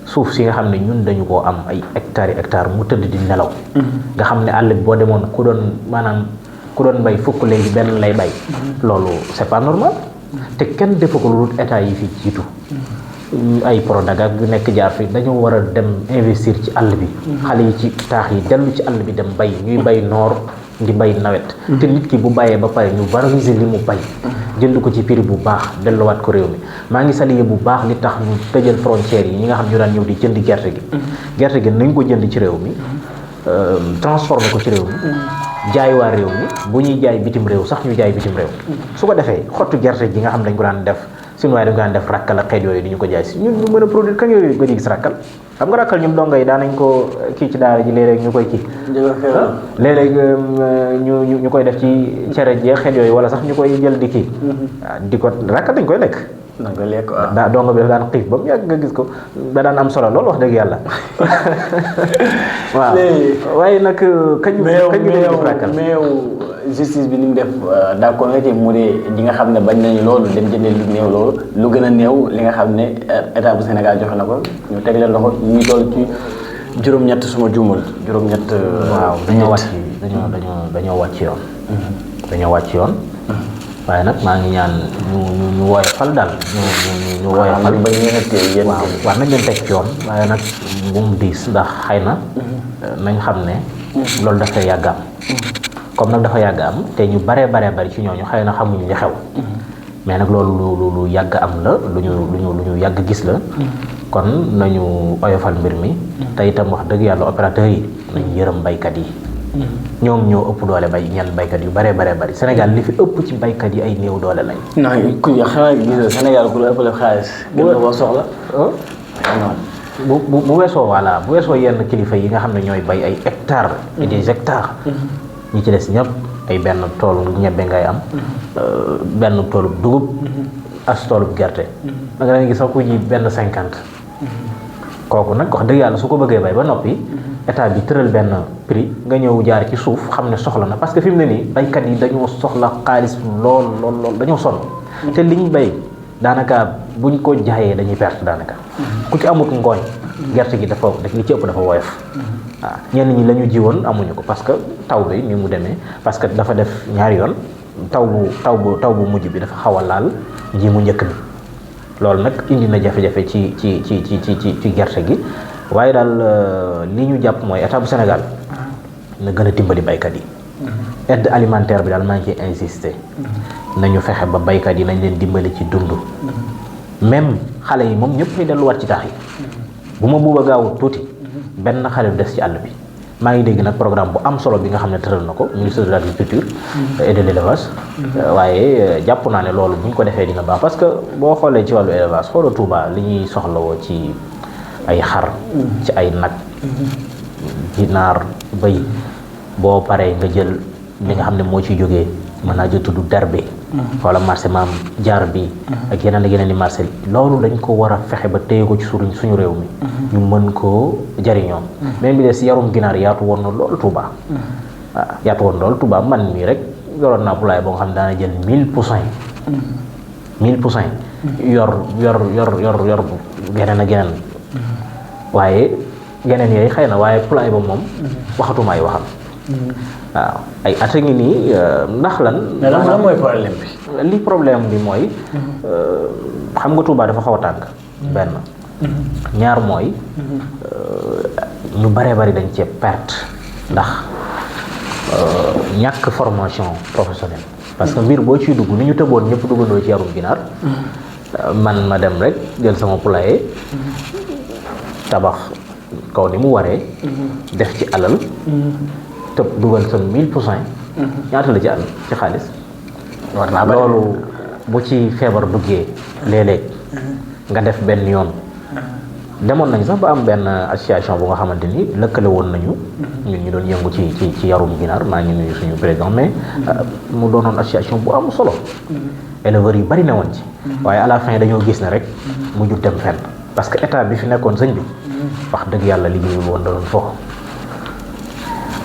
suuf si nga xam ne ñun dañu koo am ay hectares yi hectares mu tëdd di nelaw nga xam ne àll bi boo demoon ku doon bay fukk léegi benn lay bay loolu c'est pas normal te kenn defu ko lu dul état yi fi jiitu ay Prodac ak nekk jaar fi dañoo war a dem investir ci àll bi xale yi ci taax yi dellu ci àll bi dem bay ñuy bay noor di bay nawet te nit ki bu bàyyee ba pare ñu valoriser li mu bay jënd ko ci prix bu baax delluwaat ko réew mi maa ngi saluer bu baax li tax ñu tëjal frontières yi ñi nga xam ñu daan ñëw di jënd gerte gi nañ ko jënd ci réew mi transformer ko ci réew mi jaay waa réew mi bu ñuy jaay bitim réew sax ñu jaay bitim réew su ko defee xottu gerte gi nga xam dañ ko daan def suñu waaye dañ ko daan def rakkal ak xeet yooyu di ñu ko jaay si ñun ñu mën a produire kañ yooyu nga gis rakkal xam nga rakkal ñun dongo yi daan nañ ko kii ci daara ji léeg-léeg ñu koy kii léeg-léeg ñu koy def ci cere jeex xeet yooyu wala sax ñu koy jël di kii di ko rakkal dañ koy lekk daa dongo bi dafa daan xiif ba mu yàgg nga gis ko da daan am solo lool wax dëgg yàlla waaw waaye nag kañ rakkal mais yow justice bi ni mu def d'accord nga ci mu dee ñi nga xam ne bañ nañu loolu dem jëndee lu néew loolu lu gën a néew li nga xam ne état bu Sénégal joxe na ko ñu teg leen loxo ñu toll ci juróom-ñett suma juumal juróom-ñett waaw dañoo wàcc yoon dañoo wàcc yoon waaye nag maa ngi ñaan ñu woyofal daal ñu woyofal ba ñu waaw nañ leen teg ci yoon waaye nag bu mu diis ndax xëy na nañ xam ne loolu dafay yàgg am comme nag dafa yàgg am te ñu baree bari ci ñooñu xëy na xamuñu li xew mais nag loolu lu yàgg am la lu ñu yàgg gis la kon nañu oyofal mbir mi te itam wax dëgg yàlla opérateurs yi nañu yërëm baykat yi ñoom ñoo ëpp doole ñenn baykat yu baree bari Sénégal li fi ëpp ci baykat yi ay néew doole lañ. non ku xanaa gis Sénégal ku la ëppale xaalis. gën na koo soxla. bu weesoo yenn kilifa yi nga xam ne ñooy bay ay hectares et des hectares. ñi ci des ñëpp ay benn toolu ñebbe ngay am. benn toolu dugub. as toolu gerte. da nga gis sax ku ji benn 50. kooku nag wax dëgg yàlla su ko bëggee bay ba noppi. état bi tëral benn prix nga ñëw jaar ci suuf xam ne soxla na parce que fi mu ne nii baykat yi dañoo soxla xaalis lool dañoo sonn te liñ bay daanaka buñ ko jaayee dañuy perte daanaka ku ci amut ngooñ gerte gi dafa li ci ëpp dafa woyof waaw ñenn ñi la ñu jiwoon amuñu ko parce que taw bi ni mu demee parce que dafa def ñaari yoon taw bu mujj bi dafa xaw a laal ji mu njëkk bi loolu nag indi na jafe-jafe ci gerte gi waaye daal li ñu jàpp mooy état bu Sénégal na gën a dimbali baykat yi aide alimentaire bi daal maa ngi ciy insister nañu fexe ba baykat yi nañ leen dimbali ci dund même xale yi moom ñëpp ñu delluwaat ci taax yi bu ma buuba gaawut tuuti benn xale du des ci àll bi maa ngi dégg nag programme bu am solo bi nga xam ne tëral na ko ministre de l'agriculture et de l'élevage waaye jàpp naa ne loolu bu ñu ko defee dina baax parce que boo xoolee ci wàllu élevage xoolal Touba li ñuy soxlawoo ci ay xar ci ay nag ginaar bëy boo paree nga jël li nga xam ne moo ciy jógee mën naa jël tudd derbe wala marché maam jaar bi ak yeneen i marché loolu dañ ko war a fexe ba téye ko ci suñu réew mi ñu mën koo jariñoo même bi des yarum ginaar yaatu woon na lool Touba waaw yaatu woon lool Touba man mii rek yoroon naa poulailler boo nga xam ne daana jël 1000 poussins yor geneen ak geneen waaye yeneen yooyu xëy na waaye poulailler ba moom waxatuma ay waxam waaw ay at a ngi nii ndax lan. mais lan mooy problème bi. li problème bi mooy xam nga Touba dafa xaw a tàng. benn ñaar mooy ñu bari dañ cee perte ndax ñàkk formation professionnelle. parce que mbir boo ciy dugg ni ñu tëboon ñëpp duggandoo ci yarum ginaar. man ma dem rek jël sama poulailler. tabax kaw ni mu waree. def ci alal. tëb dugal sa 1000 poussins. ñaata la ci àll ci xaalis. war naa bari loolu bu ci feebar duggee léeg-léeg nga def benn yoon demoon nañ sax ba am benn association bu nga xamante ni lëkkale woon nañu ñun ñu doon yëngu ci yarum ginaar maa ngi nuyu suñu président mais mu doonoon association bu am solo éleveurs yi bari na woon ci waaye à la fin dañoo gis ne rek mujju dem fenn parce que état bi fi nekkoon sëñ bi wax dëgg yàlla liggéeyul woon da doon foofu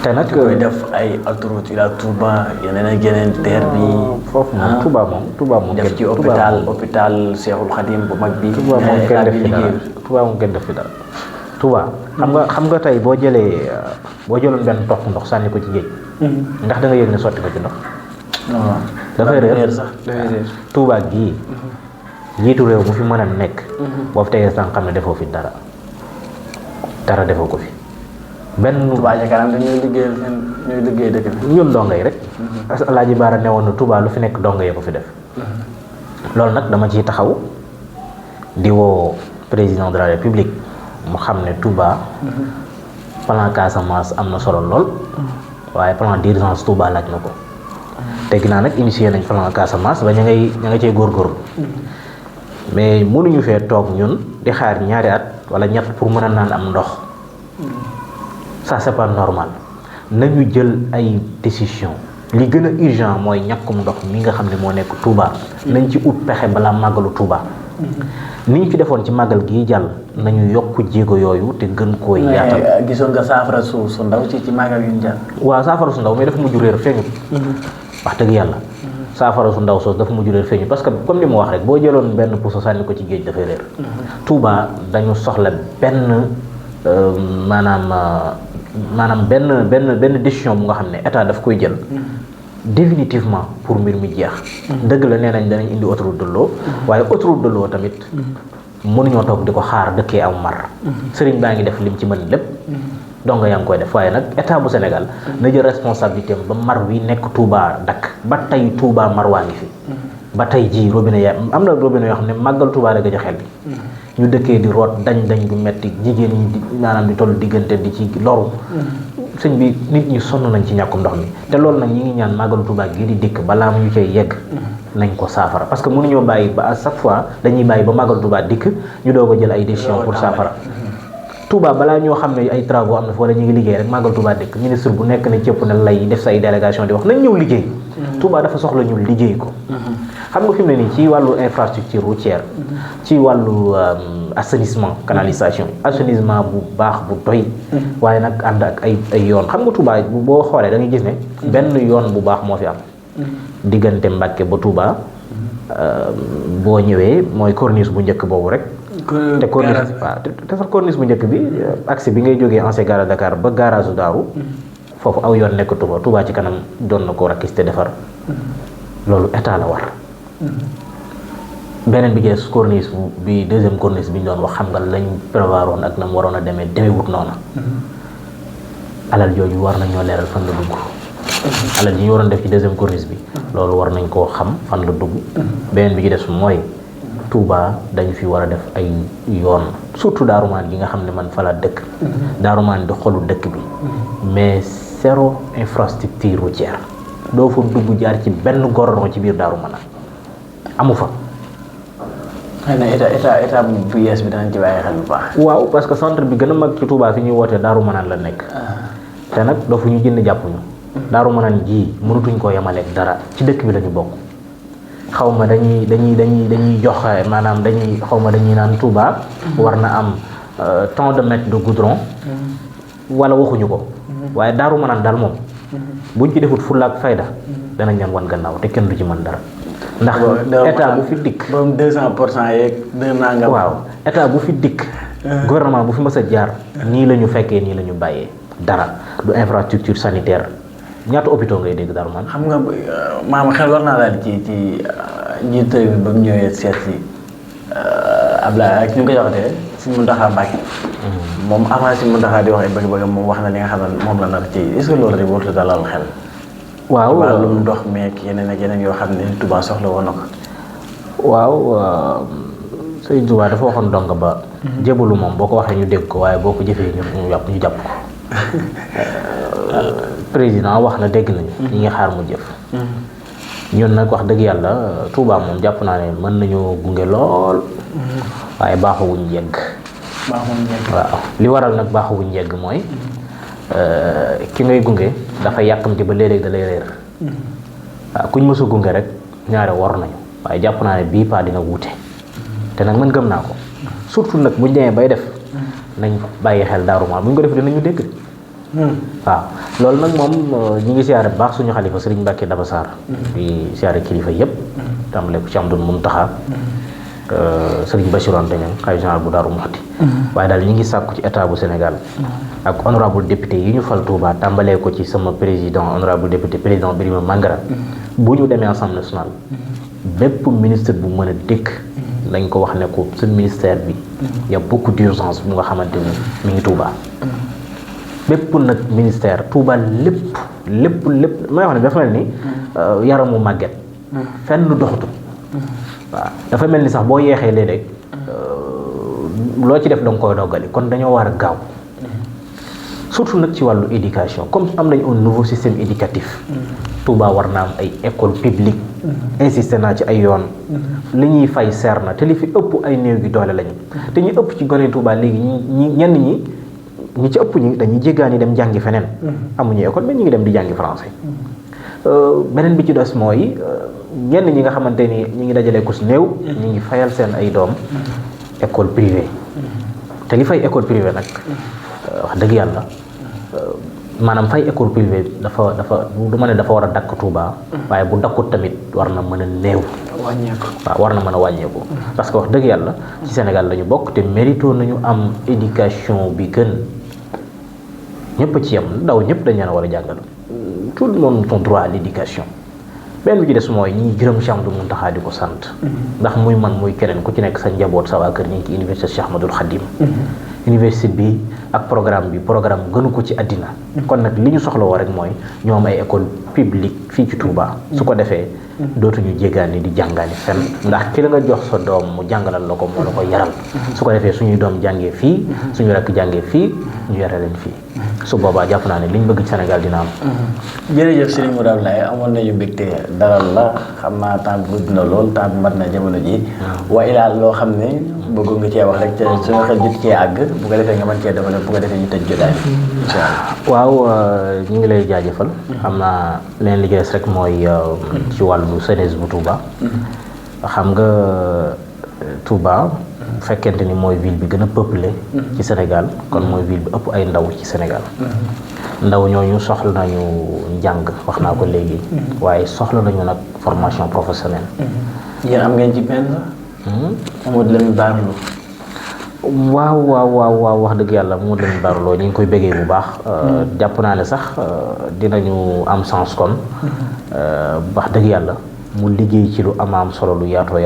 te nag koy def ay autoroute ila Touba yeneen ak yeneen terre bi foofu moom Touba moom def ci hôpital Cheikhul Khadim bu mag bi Touba moom kenn def fi dara Touba moom kenn def fi dara Touba xam nga tey boo jëloon benn toq ndox sànni ko ci géej ndax da nga yëg ne sotti ko ci ndox non dafay réer sax dafay réer Touba gii njiitu réew bu fi mën a nekk boo fi tegee sànq xam ne defoo fi dara defoo ko fi benn Touba ca kanam dañuy liggéey dëkk bi ñun donga yi rek parce que Alaaji Baara newoon na Touba lu fi nekk donga yi ko fi def loolu nag dama ciy taxaw di woo président de la République mu xam ne Touba plan Casamance am na solo lool waaye plan d'urgence Touba laaj na ko te ginnaaw nag initié nañ plan Casamance ba ña nga cee góorgóorlu mais mënuñu fee toog ñun di xaar ñaari at wala ñett pour mën a naan am ndox ça c'est pas normal nañu jël ay décision li gën a urgent mooy ñàkkum ndox mi nga xam ne moo nekk Touba nañ ci ut pexe balaa màggalu Touba ni ñu fi defoon ci màggal gii jàll nañu yokk jéego yooyu te gën koo yaatal. gisoon nga saafara su ndaw ci màggal yu ñu jàll. waaw saafara su ndaw mais dafa mujj réer feeñu wax dëgg yàlla saafara su ndaw soos dafa mujj réer feeñu parce que comme li ma wax rek boo jëloon benn puso sànni ko ci géej dafay réer Touba dañu soxla benn maanaam benn décision bu nga xam ne état daf koy jël définitivement pour mbir mi jeex dëgg la nee nañ danañ indi autoroute de l'eau waaye autoroute de l'eau tamit mënuñoo toog di ko xaar dëkkee aw mar sëriñ baa ngi def lim ci mën lépp donc yaa ngi koy def waaye nag état bu Sénégal na jël responsabilité ba mar wi nekk Touba dakk ba tey Touba mar waa ngi fi ba tey ji robinet ya am na robinet yoo xam ne màggal Touba la gëj a xel bi ñu dëkkee di root dañ gu metti jigéen ñi maanaam di toll diggante di ci loru sëñ bi nit ñi sonn nañ ci ñàkkum ndox mi te loolu nag ñi ngi ñaan màggalu Touba gii di dikk balaa mu ñu cay yegg nañ ko saafara parce que mënuñoo bàyyi ba à chaque fois dañuy bàyyi ba màggalu Touba dikk ñu doog a jël ay décision pour saafara Touba balaa ñoo xam ne ay travaux am na fa wala ñu ngi liggéey rek màggal Touba dikk ministre bu nekk ne cëpp na lay def say délégation di wax nañ ñëw liggéey Touba dafa soxla ñu liggéey ko xam nga fi mu ne nii ci wàllu infrastructure routière ci wàllu assainissement canalisation assainissement bu baax bu doy waaye nag ànd ak ay yoon xam nga Touba boo xoolee da ngay gis ne benn yoon bu baax moo fi am diggante Mbàkke ba Touba boo ñëwee mooy corniche bu njëkk boobu rek te corniche waaw te sax corniche bu njëkk bi accès bi ngay jógee ancien gare Dakar ba garage u Daaru foofu aw yoon nekk Touba ci kanam doon na ko rakkis te defar loolu état la war beneen bi jees corniche bi deuxième corniche bi ñu doon wax xam nga lañ prévoir woon ak na mu waroon a demewut noona alal jooju war nañoo leeral fan la dugg alal ji ñu waroon def ci deuxième corniche bi loolu war nañ koo xam fan la dugg beneen bi ci des mooy Touba dañu fi war a def ay yoon surtout Daarumaan gi nga xam ne man fa la dëkk Daarumaan di xolu dëkk bi mais zéro infrastructure routière doo fa dugg jaar ci benn gorodon ci biir Daarumaan amu fa xëy na état bu yees bi danañ ci bàyyi xel bu baax waaw parce que centre bi gën a mag ci Touba fi ñuy wootee Daarumaan la nekk te nag doo fu ñu jënd jàppuñu Daarumaan ji mënatuñ koo yemaleeg dara ci dëkk bi la ñu bokk xaw ma dañuy joxe maanaam dañuy naan Touba war na am tant de mètres de goudron wala waxuñu ko waaye Daaru Manaan daal moom buñ ci defut fulla ak fayda danañ leen wan gannaaw te kenn du ci mën dara ndax état bu fi dikk borom 200% yeeg waaw état bu fi dikk gouvernement bu fi mës a jaar nii la ñu fekkee nii la ñu bàyyee dara du infrastructure sanitaire ñaata hôpitaux ngay dégg Daaru Manaan xam nga maam xel war naa daal ci njiit bi ba mu ñëwee seet si Ablaye ak ñu ngi koy waxatee si Mountakha Mbacké moom avant si Mountakha di wax ay bëgg-bëgg moom wax na li nga xam ne moom la nar ci est-ce que loolu rek warut a dalal xel waaw wàllum ndox meek yeneen ak yeneen yoo xam ne Touba soxla woon na ko waaw Sëriñ Touba dafa waxoon dong ba jébalu moom boo ko waxee ñu dégg ko waaye boo ko jëfee ñu jàpp ko président wax na dégg nañu ñi ngi xaar mu jëf ñun nag wax dëgg yàlla Touba moom jàpp naa ne mën nañoo gunge lool waaye baaxawuñ yegg waaw li waral nag baaxuwuñ njëgg mooy ki ngay gunge dafa yàkkamti ba léeg-léeg da lay réer waaw kuñ mësa gunge rek ñaare war nañu waaye jàpp naa ne bii paa dina wuute te nag man gëm naa ko surtout nag buñ demee bay def nañ bàyyi xel Daaru Marnaan buñ ko def dinañu dégg waaw loolu nag moom ñi ngi siyaare bu baax suñu xalifa Sëriñ Mbàkke Daba Sarr di siyaare kilifa yëpp tàmbale ko ci Amdul Muntaxa Sëriñ Bassirou Anta Niang xalifa général bu Daaru Muxti waaye daal ñi ngi sàkku ci état bu Sénégal ak honorable député yi ñu fal Touba tàmbalee ko ci sama président honorable député président Birima Mangara bu ñu demee Assemblée nationale bépp ministre bu mën a dikk nañ ko wax ne ko sa ministère bi y a beaucoup d'urgence bu nga xamante ni mi ngi Touba bépp nag ministère Touba lépp may wax ne dafa mel ni yaramu màgget fenn doxatu waaw dafa mel ni sax boo yeexee léeg-léeg loo ci def da nga koy doggali kon dañoo war a gaaw surtout nag ci wàllu éducation comme am nañ un nouveau système éducatif Touba war na am ay école publique insisté naa ci ay yoon li ñuy fay seer na te li fi ëpp ay néew gi doole lañu te ñu ëpp ci gone Touba léegi ñenn ñi ci ëpp ñi dañuy jéggaani dem jàngi feneen amuñu école mais ñu ngi dem di jàngi français beneen bi ci des mooy ñenn ñi nga xamante ni ñi ngi dajale ko si néew ñi ngi fayal seen ay doom école privée te li fay école privée nag wax dëgg yàlla maanaam fay école privée dafa du ma ne dafa war a dakk Touba waaye bu dakkut tamit war na mën a néew wàññeeku waaw war na mën a wàññeeku parce que wax dëgg yàlla ci Sénégal la ñu bokk te mérito nañu am éducation bi gën ñëpp ci yem ndaw ñëpp dañ leen a war a jàngal tout le monde a droit à l'éducation benn bi ci des mooy ñi gërëm Cheikh Ahmadou Mountakha di ko sant ndax muy man muy keneen ku ci nekk sa njaboot sa waa kër ñi ngi ci université Cheikh Ahmadoul Khadim université bi ak programme gënu ko ci àddina kon nag li ñu soxla woo rek mooy ñoo am ay école publique fii ci Touba su ko defee dootuñu jéggaani di jàngaani fenn ndax ki la nga jox sa doom mu jàngalal la ko moo la ko yaral su ko defee suñuy doom jàngee fii suñu rakk jàngee fii ñu yare leen fii su boobaa jàpp naa ne liñ bëgg ci Sénégal dina am jërëjëf Serigne Modou Abdoulaye amoon nañu mbégte dalal la xam naa temps bi gudd na lool temps bi mat na jamono ji waa ilaal loo xam ne bëgg nga cee wax rek te suñu xel jot cee àgg bu ko defee nga mën cee développé bu ko defee ñu tëj jotaay incha allah waaw ñu ngi lay jaajëfal xam naa leen liggéey rek mooy ci wàllu jeunesse bu Touba xam nga Touba fekkente ni mooy ville bi gën a peuplé ci Sénégal kon mooy ville bi ëpp ay ndaw ci Sénégal ndaw ñooñu soxla nañu njàng wax naa ko léegi waaye soxla nañu nag formation professionnelle yéen am ngeen ci benn Mamadou Lamine Bara Lo waaw wax dëgg yàlla Mamadou Lamine Bara Lo ñu ngi koy bëggee bu baax jàpp naa ne sax dinañu am sens kon wax dëgg yàlla mu liggéey ci lu am solo lu yaatoo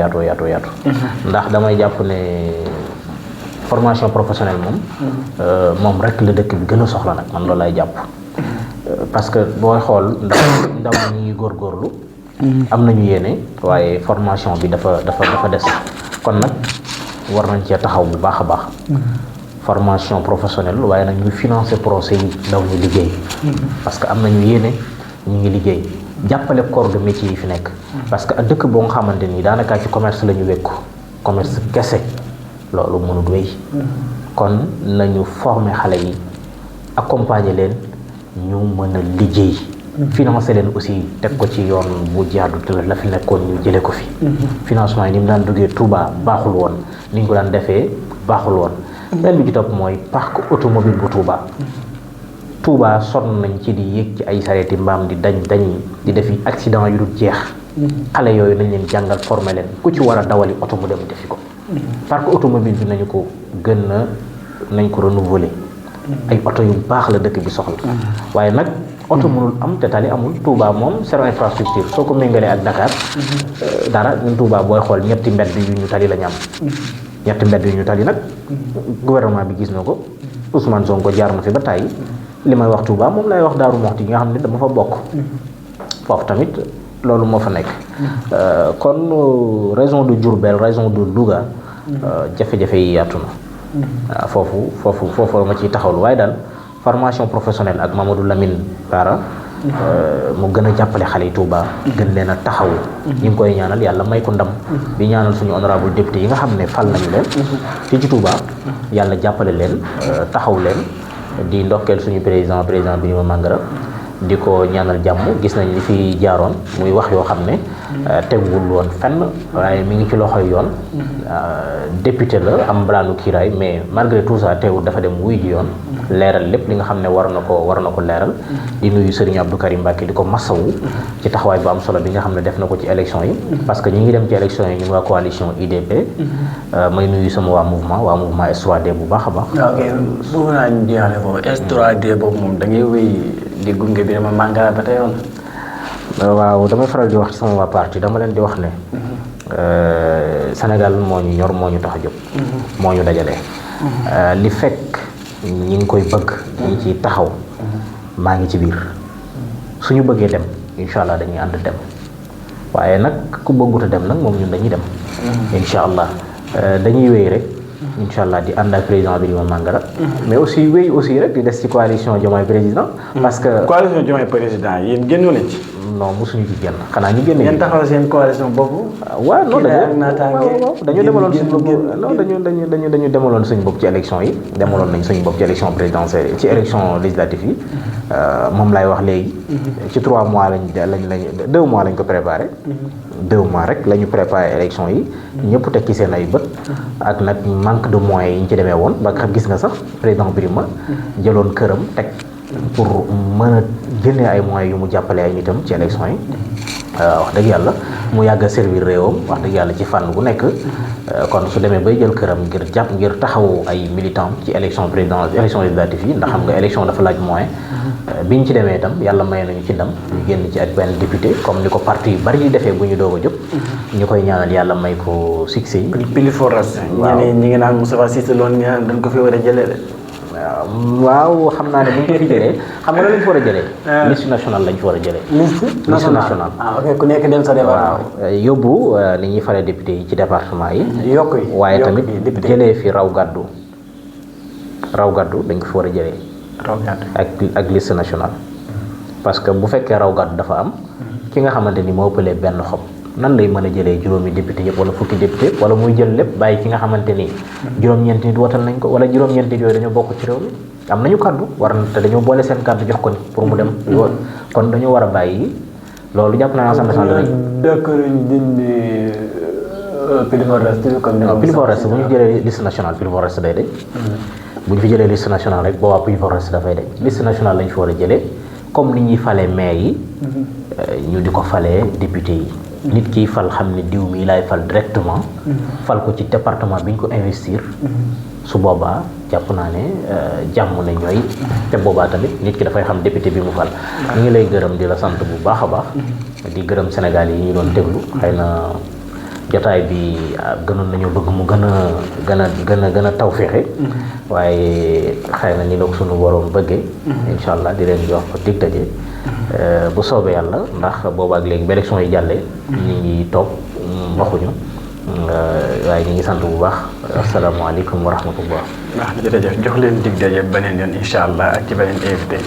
ndax damay jàpp ne formation professionnelle moom rek la dëkk bi gën a soxla nag man loolu lay jàpp parce que booy xool ndaw ñi ngi góorgóorlu am nañu yéene waaye formation bi dafa des kon nag war nañ cee taxaw bu baax a baax formation professionnelle waaye nag ñu financer procès yi ndaw ñu liggéey parce que am nañu yéene ñu ngi liggéey jàppale corps de métier yi fi nekk parce que dëkk boo nga xamante ni daanaka ci commerce la ñu wékku commerce kese loolu mënut wéy kon nañu former xale yi accompagner leen ñu mën a liggéey financer leen aussi teg ko ci yoon bu jaadu te la fi nekkoon ñu jëlee ko fi financement yi ni mu daan duggee Touba baaxul woon ni ñu ko daan defee baaxul woon benn bi ci topp mooy parc automobile bu Touba sonn nañ ci di yéeg ci ay sareeti mbaam di dañ di defi accident yu dul jeex xale yooyu nañ leen jàngal former leen ku ci war a dawali oto mu dem defi ko parc automobile bi nañu ko nañ ko renouveler ay oto yu baax la dëkk bi soxla waaye nag oto mënul am te tali amul Touba moom zéro infrastructure soo ko méngalee ak Dakar dara ñun Touba booy xool ñetti mbedd yu ñu tali la ñu am ñetti mbedd yu ñu tali nag gouvernement bi gis na ko Ousmane Sonko jaar na fi ba tàyyi li may wax Touba moom lay wax Daaru Muxti yi nga xam ne dama fa bokk foofu tamit loolu moo fa nekk kon région de Diourbel région de Louga jafe-jafe yi yaatu na foofu ma ciy taxawlu waaye daal formation professionnelle ak Mamadou Lamine Bara mu gën a jàppale xale yi Touba gën leen a taxaw ñu ngi koy ñaanal yàlla may ko ndam di ñaanal suñu honorable député yi nga xam ne fal nañu leen fii ci Touba yàlla jàppale leen taxaw leen di ndokkeel suñu président Birima Mangara di ko ñaanal jàmm gis nañ li fi jaaroon muy wax yoo xam ne teguwul woon fenn waaye mi ngi ci loxoy yoon député la am mbalaanu kiiraay mais malgré tout ça teewul dafa dem wuy ji yoon leeral lépp li nga xam ne war na ko leeral di nuyu Serigne Abdou Karim Mbacké di ko masawu ci taxawaay bu am solo bi nga xam ne def na ko ci élection yi parce que ñi ngi dem ci élection yi ñun waa coalition IDP may nuyu sama waa mouvement S3D bu baax a baax. ok bëgg naa ñu jeexale ko S3D boobu moom da ngay wéy di gunge Birima Mangara ba tey yoon. waaw damay faral di wax ci sama waa parti dama leen di wax ne Sénégal moo ñu ñor moo ñu tax a jóg moo ñu dajale li fekk ñi ngi koy bëgg ñi ngi ciy taxaw maa ngi ci biir suñu bëggee dem incha allah dañuy ànd dem waaye nag ku bëggut a dem nag moom ñun dañuy dem incha allah dañuy wéy rek incha allah di ànd ak président Birima Mangara mais aussi wéy aussi rek di des ci coalition Diomaye président parce que coalition Diomaye président yéen génnu leen ci. non mosuñu ci génn xanaa ñu génne. ngeen taxaw seen coalition boobu. waaw non dañu demaloon suñu bopp non dañu demaloon suñu bopp ci élection yi demaloon nañ suñu bopp ci élection présidentielle ci élection législative yi moom laay wax léegi. ci 3 mois lañ 2 mois lañ ko préparé. 2 mois rek la ñu préparé élection yi. ñëpp teg ci seen ay bët. ak nag manque de moyens yi ñu ci demee woon ba xam gis nga sax président Birima jëloon këram teg. pour mën a génne ay moyens yu mu jàppale ay nitam ci élection yi wax dëgg yàlla mu yàgg a servir réewam wax dëgg yàlla ci fànn bu nekk kon su demee bay jël këram ngir taxawu ay militants ci élection législative yi ndax xam nga élection dafa laaj moyen biñ ci demee itam yàlla may nañu ci ndam ñu génn ci ak benn député comme ni ko parti yu bari di defee bu ñu doog a jóg ñu koy ñaanal yàlla may ko succès yi pili forage ñi ngi naan Moustapha Cissé Lo dañ ko fi war a jëlee de. waaw xam naa ne bu ñu ko fi jëlee xam nga lañ fa war a jëlee. liste nationale lañ fa war a jëlee. liste nationale. ok ku nekk dem sa département. waaw yóbbu ni ñuy falee député yi ci département yi. yokk yi waaye tamit jëlee fi raw gàddu dañ ko fa war a jëlee. raw gàddu ak liste nationale. parce que bu fekkee raw gàddu dafa am. ki nga xamante ni moo ëppalee benn xob. nan lay mën a jëlee juróomi député yëpp wala fukki député yëpp wala muy jël lépp bàyyi ki nga xamante ni juróom-ñeenti nit watal nañ ko wala juróom-ñeenti nit yooyu dañoo bokk ci réew mi am nañu kàddu war na te dañoo boole seen kàddu jox ko ni pour mu dem yoon kon dañoo war a bàyyi loolu jàpp naa Assemblée nationale pili forest bu ñu jëlee liste nationale pili forest day dañ bu ñu fi jëlee liste nationale rek boobaa pili forest dafay dañ liste nationale lañ fi war a jëlee comme ni ñuy falee maire yi ñu di ko falee député yi nit kiy fal xam ne diw mi laay fal directement fal ko ci département bi ñu ko investir su boobaa jàpp naa ne jàmm na ñooy te boobaa tamit nit ki dafay xam député bi mu fal ñu ngi lay gërëm di la sant bu baax a baax di gërëm Sénégal yi ñu doon déglu xëy na jotaay bi gënoon nañu bëgg mu gën a tawféexe waaye xëy na ni la ko sunu waroon bëggee incha allah di leen jox dig daje bu soobee yàlla ndax boobu ak léegi ba élection yi jàllee ñi ngi toog waxuñu waaye ñu ngi sant bu baax asalaamaaleykum wa rahmatullah. jërëjëf jox leen dig daje beneen yoon incha allah ak ci beneen invité.